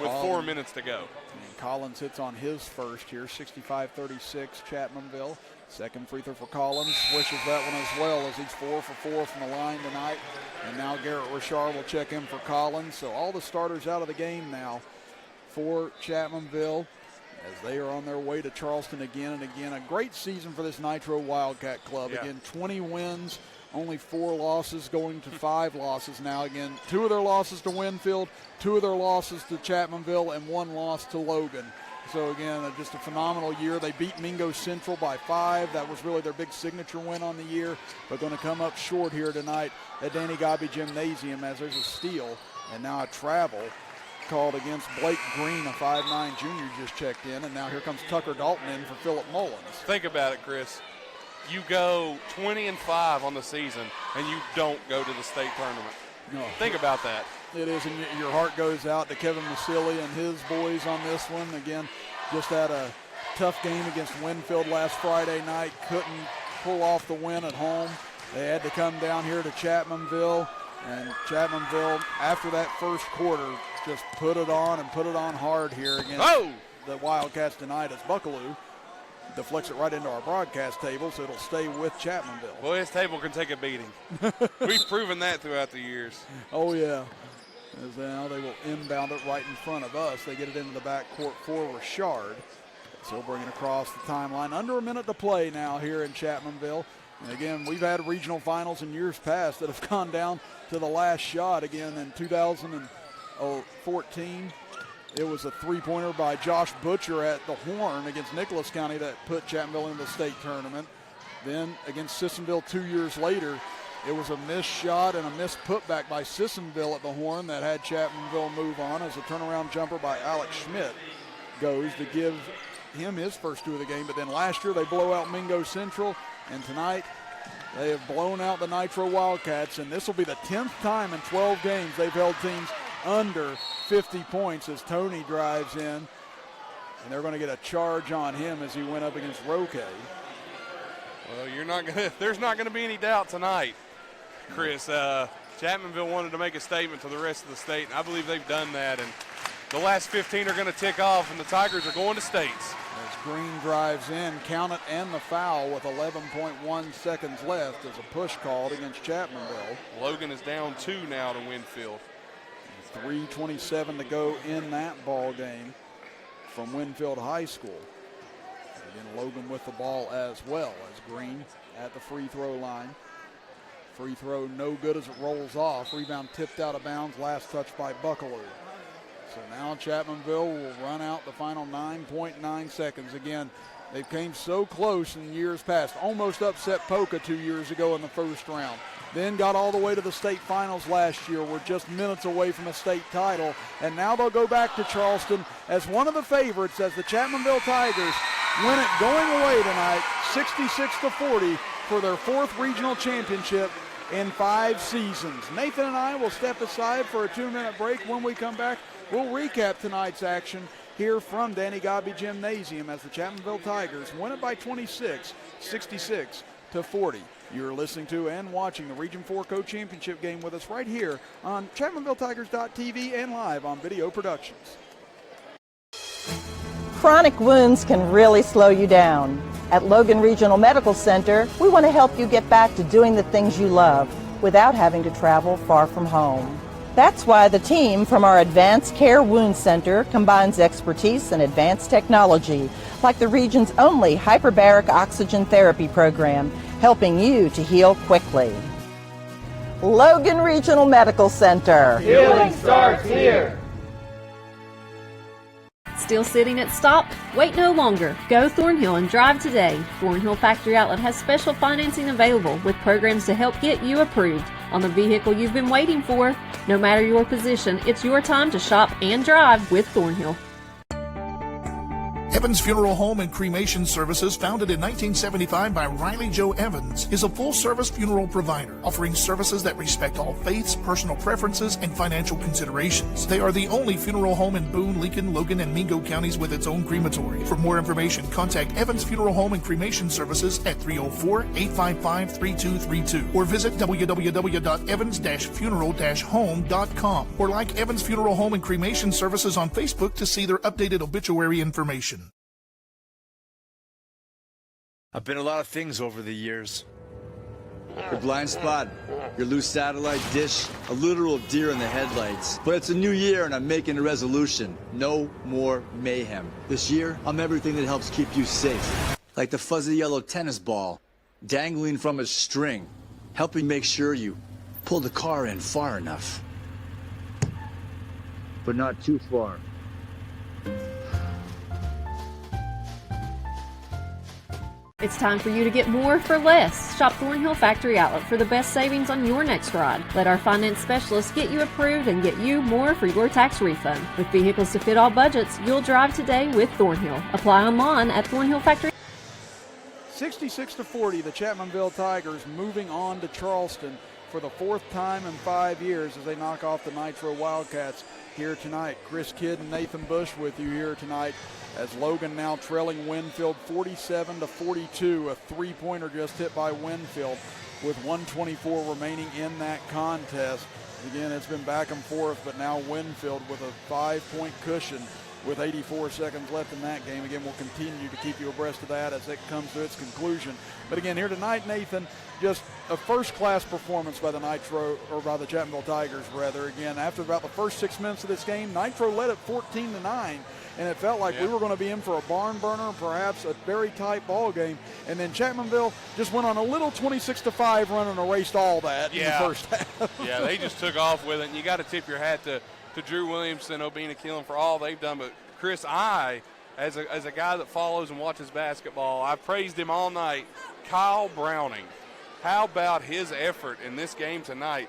with 4 minutes to go. And Collins hits on his first here, 65-36 Chapmanville. Second free throw for Collins, swishes that one as well as he's 4 for 4 from the line tonight. And now Garrett Richard will check in for Collins. So all the starters out of the game now for Chapmanville as they are on their way to Charleston again and again. A great season for this Nitro Wildcat Club. Yeah. Again, 20 wins, only 4 losses, going to 5 losses now. Again, 2 of their losses to Winfield, 2 of their losses to Chapmanville, and 1 loss to Logan. So again, just a phenomenal year. They beat Mingo Central by 5. That was really their big signature win on the year, but going to come up short here tonight at Danny Gobby Gymnasium as there's a steal and now a travel called against Blake Green, a 5'9 junior just checked in, and now here comes Tucker Dalton in for Philip Mullins. Think about it, Chris. You go 20-5 on the season, and you don't go to the state tournament. No. Think about that. It is, and your heart goes out to Kevin Masilli and his boys on this one. Again, just had a tough game against Winfield last Friday night. Couldn't pull off the win at home. They had to come down here to Chapmanville, and Chapmanville, after that first quarter, just put it on and put it on hard here against the Wildcats tonight as Buckaloo deflects it right into our broadcast table, so it'll stay with Chapmanville. Well, his table can take a beating. We've proven that throughout the years. Oh, yeah. As now they will inbound it right in front of us. They get it into the backcourt for Richard. So bring it across the timeline. Under a minute to play now here in Chapmanville. And again, we've had regional finals in years past that have gone down to the last shot. Again, in 2014, it was a three-pointer by Josh Butcher at the Horn against Nicholas County that put Chapmanville in the state tournament. Then against Sissonville 2 years later, it was a missed shot and a missed putback by Sissonville at the Horn that had Chapmanville move on as a turnaround jumper by Alex Schmidt goes to give him his first two of the game. But then last year they blow out Mingo Central, and tonight they have blown out the Nitro Wildcats, and this will be the 10th time in 12 games they've held teams under 50 points as Tony drives in, and they're going to get a charge on him as he went up against Roque. Well, there's not going to be any doubt tonight, Chris. Chapmanville wanted to make a statement to the rest of the state, and I believe they've done that. And the last 15 are going to tick off, and the Tigers are going to states. As Green drives in, count it and the foul with 11.1 seconds left as a push called against Chapmanville. Logan is down 2 now to Winfield. 3:27 to go in that ball game from Winfield High School. Again, Logan with the ball as well as Green at the free throw line. Free throw no good as it rolls off. Rebound tipped out of bounds. Last touch by Buckaloo. So now Chapmanville will run out the final 9.9 seconds. Again, they came so close in years past. Almost upset Polka 2 years ago in the first round. Then got all the way to the state finals last year. We're just minutes away from a state title. And now they'll go back to Charleston as one of the favorites as the Chapmanville Tigers win it going away tonight, 66-40 for their 4th regional championship in 5 seasons. Nathan and I will step aside for a 2-minute break. When we come back, we'll recap tonight's action here from Danny Gobby Gymnasium as the Chapmanville Tigers win it by 26, 66-40. You're listening to and watching the Region 4 Co-Championship game with us right here on ChapmanvilleTigers.tv and live on Video Productions. Chronic wounds can really slow you down. At Logan Regional Medical Center, we want to help you get back to doing the things you love without having to travel far from home. That's why the team from our Advanced Care Wound Center combines expertise and advanced technology, like the region's only hyperbaric oxygen therapy program, helping you to heal quickly. Logan Regional Medical Center. Healing starts here. Still sitting at stop? Wait no longer. Go Thornhill and drive today. Thornhill Factory Outlet has special financing available with programs to help get you approved on the vehicle you've been waiting for. No matter your position, it's your time to shop and drive with Thornhill. Evans Funeral Home and Cremation Services, founded in 1975 by Riley Joe Evans, is a full-service funeral provider, offering services that respect all faiths, personal preferences, and financial considerations. They are the only funeral home in Boone, Lincoln, Logan, and Mingo counties with its own crematory. For more information, contact Evans Funeral Home and Cremation Services at 304-855-3232 or visit www.evans-funeral-home.com or like Evans Funeral Home and Cremation Services on Facebook to see their updated obituary information. I've been a lot of things over the years. Your blind spot, your loose satellite dish, a literal deer in the headlights. But it's a new year and I'm making a resolution. No more mayhem. This year, I'm everything that helps keep you safe. Like the fuzzy yellow tennis ball dangling from a string, helping make sure you pull the car in far enough. But not too far. It's time for you to get more for less. Shop Thornhill Factory Outlet for the best savings on your next ride. Let our finance specialists get you approved and get you more for your tax refund. With vehicles to fit all budgets, you'll drive today with Thornhill. Apply online at Thornhill Factory. 66-40, the Chapmanville Tigers moving on to Charleston for the 4th time in 5 years as they knock off the Nitro Wildcats here tonight. Chris Kidd and Nathan Bush with you here tonight as Logan now trailing Winfield 47-42. A three-pointer just hit by Winfield with 1:24 remaining in that contest. Again, it's been back and forth, but now Winfield with a 5-point cushion with 84 seconds left in that game. Again, we'll continue to keep you abreast of that as it comes to its conclusion. But again, here tonight, Nathan, just a first-class performance by the Nitro, or by the Chapmanville Tigers, rather. Again, after about the first 6 minutes of this game, Nitro led it 14-9, and it felt like we were going to be in for a barn burner, perhaps a very tight ball game. And then Chapmanville just went on a little 26-5 run and erased all that in the first half. Yeah, they just took off with it, and you got to tip your hat to Drew Williamson, Obina Keelan for all they've done. But Chris, as a guy that follows and watches basketball, I've praised him all night. Kyle Browning, how about his effort in this game tonight?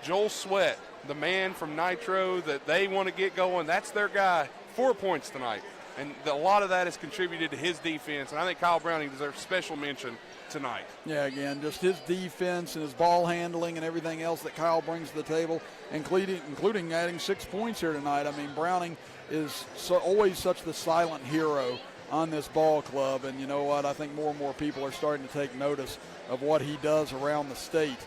Joel Sweat, the man from Nitro that they want to get going, that's their guy. 4 points tonight. And a lot of that has contributed to his defense, and I think Kyle Browning deserves special mention tonight. Yeah, again, just his defense and his ball handling and everything else that Kyle brings to the table, including adding 6 points here tonight. I mean, Browning is always such the silent hero on this ball club, and you know what? I think more and more people are starting to take notice of what he does around the state,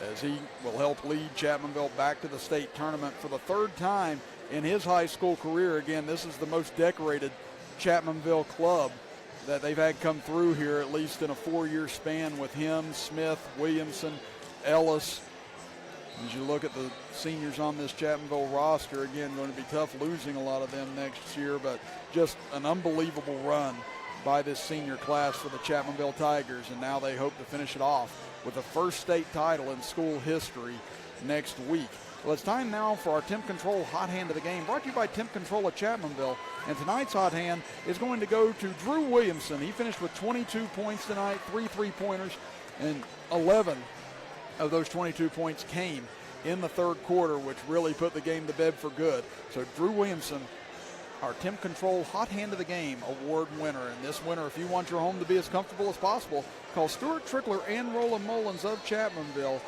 as he will help lead Chapmanville back to the state tournament for the third time in his high school career. Again, this is the most decorated Chapmanville club that they've had come through here, at least in a 4-year span, with him, Smith, Williamson, Ellis. As you look at the seniors on this Chapmanville roster, again, going to be tough losing a lot of them next year, but just an unbelievable run by this senior class for the Chapmanville Tigers, and now they hope to finish it off with the first state title in school history next week. Well, it's time now for our Temp Control Hot Hand of the Game, brought to you by Temp Control of Chapmanville. And tonight's hot hand is going to go to Drew Williamson. He finished with 22 points tonight, 3 3-pointers, and 11 of those 22 points came in the third quarter, which really put the game to bed for good. So Drew Williamson, our Temp Control Hot Hand of the Game award winner. And this winter, if you want your home to be as comfortable as possible, call Stuart Trickler and Roland Mullins of Chapmanville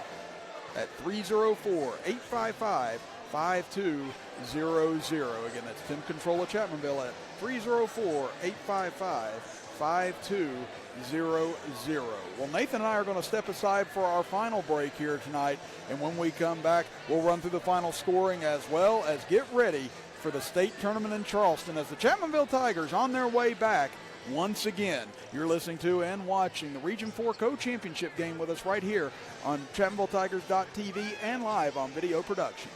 at 304-855-5200. Again, that's Temp Control of Chapmanville at 304-855-5200. Well, Nathan and I are going to step aside for our final break here tonight, and when we come back, we'll run through the final scoring as well as get ready for the state tournament in Charleston as the Chapmanville Tigers on their way back once again. You're listening to and watching the Region 4 Co-Championship game with us right here on ChapmanvilleTigers.tv and live on Video Productions.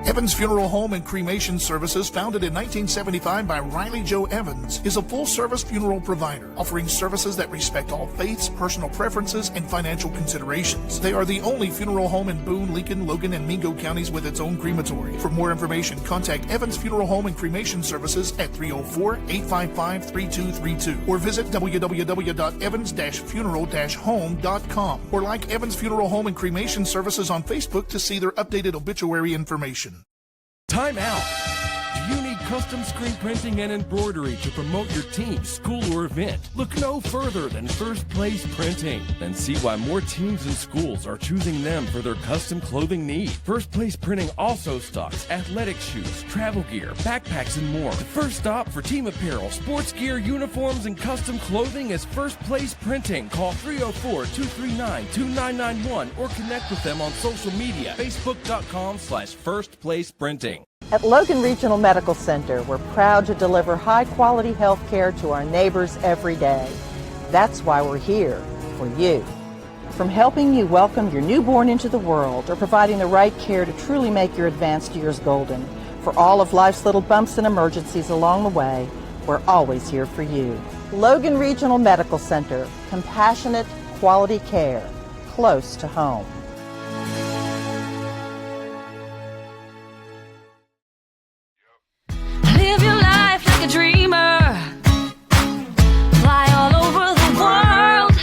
Evans Funeral Home and Cremation Services, founded in 1975 by Riley Joe Evans, is a full-service funeral provider, offering services that respect all faiths, personal preferences, and financial considerations. They are the only funeral home in Boone, Lincoln, Logan, and Mingo counties with its own crematory. For more information, contact Evans Funeral Home and Cremation Services at 304-855-3232 or visit www.evans-funeral-home.com or like Evans Funeral Home and Cremation Services on Facebook to see their updated obituary information. Time out. Do you need custom screen printing and embroidery to promote your team, school, or event? Look no further than First Place Printing and see why more teams and schools are choosing them for their custom clothing needs. First Place Printing also stocks athletic shoes, travel gear, backpacks, and more. The first stop for team apparel, sports gear, uniforms, and custom clothing is First Place Printing. Call 304-239-2991 or connect with them on social media, facebook.com/firstplaceprinting. At Logan Regional Medical Center, we're proud to deliver high-quality health care to our neighbors every day. That's why we're here, for you. From helping you welcome your newborn into the world or providing the right care to truly make your advanced years golden, for all of life's little bumps and emergencies along the way, we're always here for you. Logan Regional Medical Center, compassionate, quality care, close to home. Live your life like a dreamer. Fly all over the world.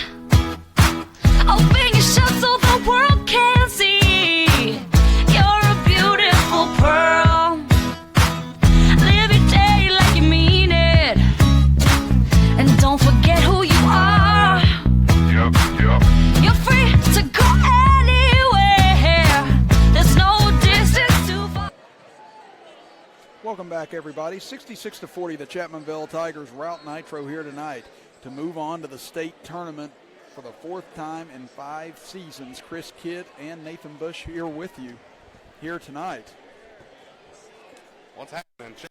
Open your shut so the world can see. You're a beautiful pearl. Live your day like you mean it. And don't forget who you are. You're free to go anywhere. There's no distance too far. Welcome back, everybody. 66-40, the Chapmanville Tigers rout Nitro here tonight to move on to the state tournament for the fourth time in 5 seasons. Chris Kidd and Nathan Bush here with you here tonight. What's happening? Check.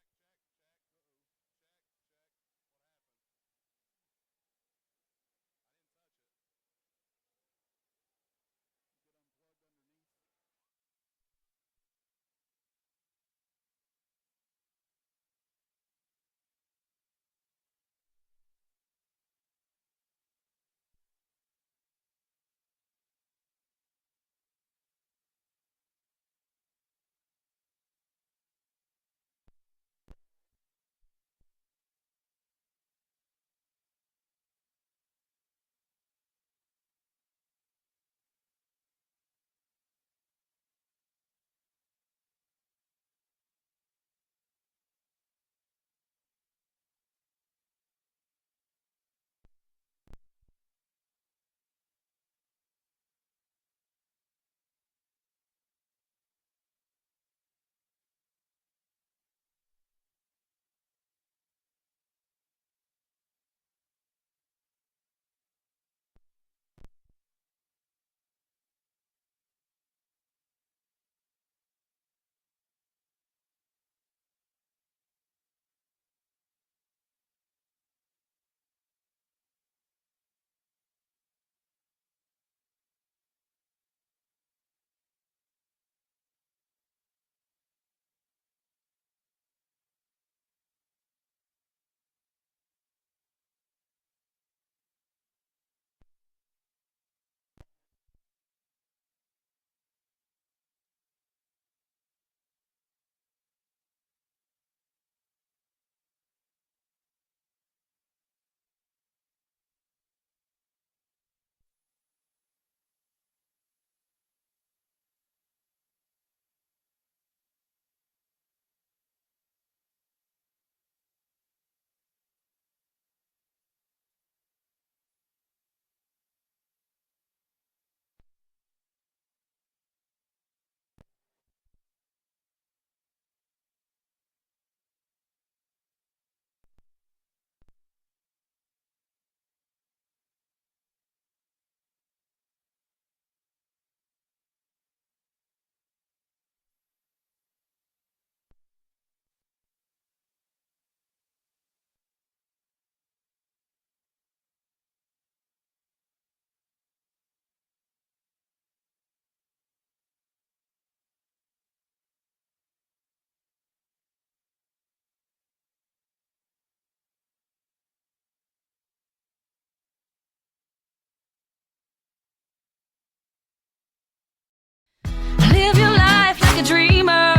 Live your life like a dreamer.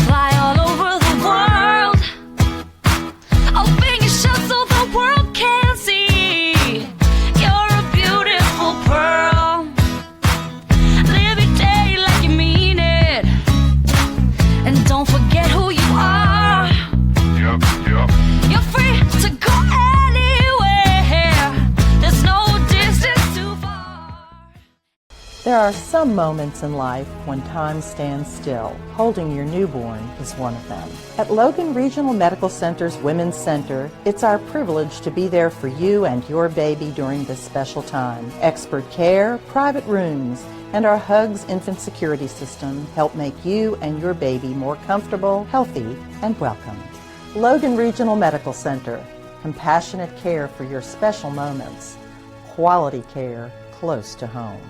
Fly all over the world. Open your shut so the world can see. You're a beautiful pearl. Live your day like you mean it. And don't forget who you are. Yep, yep. You're free to go anywhere. There's no distance too far. There are some moments in life when time stands still. Holding your newborn is one of them. At Logan Regional Medical Center's Women's Center, it's our privilege to be there for you and your baby during this special time. Expert care, private rooms, and our Hugs infant security system help make you and your baby more comfortable, healthy, and welcome. Logan Regional Medical Center, compassionate care for your special moments. Quality care close to home.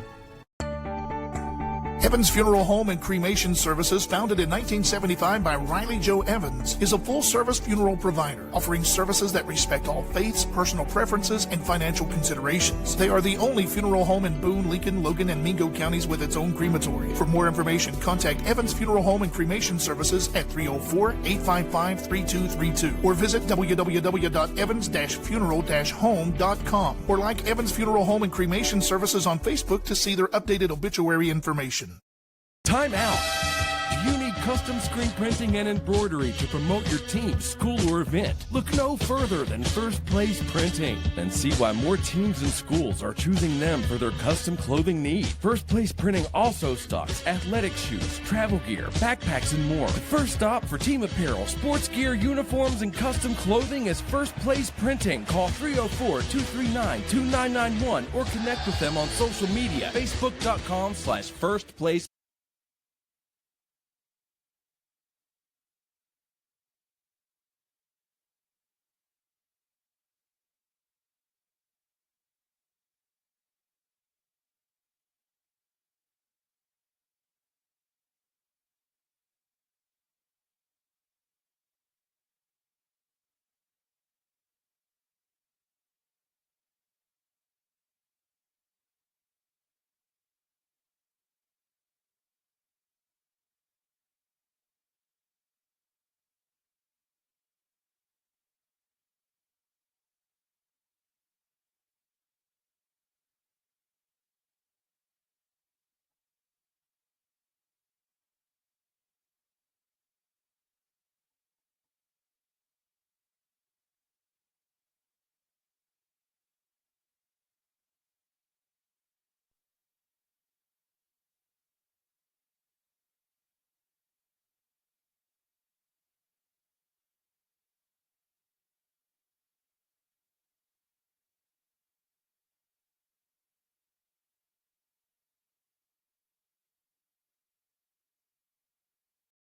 Evans Funeral Home and Cremation Services, founded in 1975 by Riley Joe Evans, is a full-service funeral provider, offering services that respect all faiths, personal preferences, and financial considerations. They are the only funeral home in Boone, Lincoln, Logan, and Mingo counties with its own crematory. For more information, contact Evans Funeral Home and Cremation Services at 304-855-3232 or visit www.evans-funeral-home.com or like Evans Funeral Home and Cremation Services on Facebook to see their updated obituary information. Time out! Do you need custom screen printing and embroidery to promote your team, school, or event? Look no further than First Place Printing and see why more teams and schools are choosing them for their custom clothing needs. First Place Printing also stocks athletic shoes, travel gear, backpacks, and more. The first stop for team apparel, sports gear, uniforms, and custom clothing is First Place Printing. Call 304-239-2991 or connect with them on social media, facebook.com/firstplaceprinting.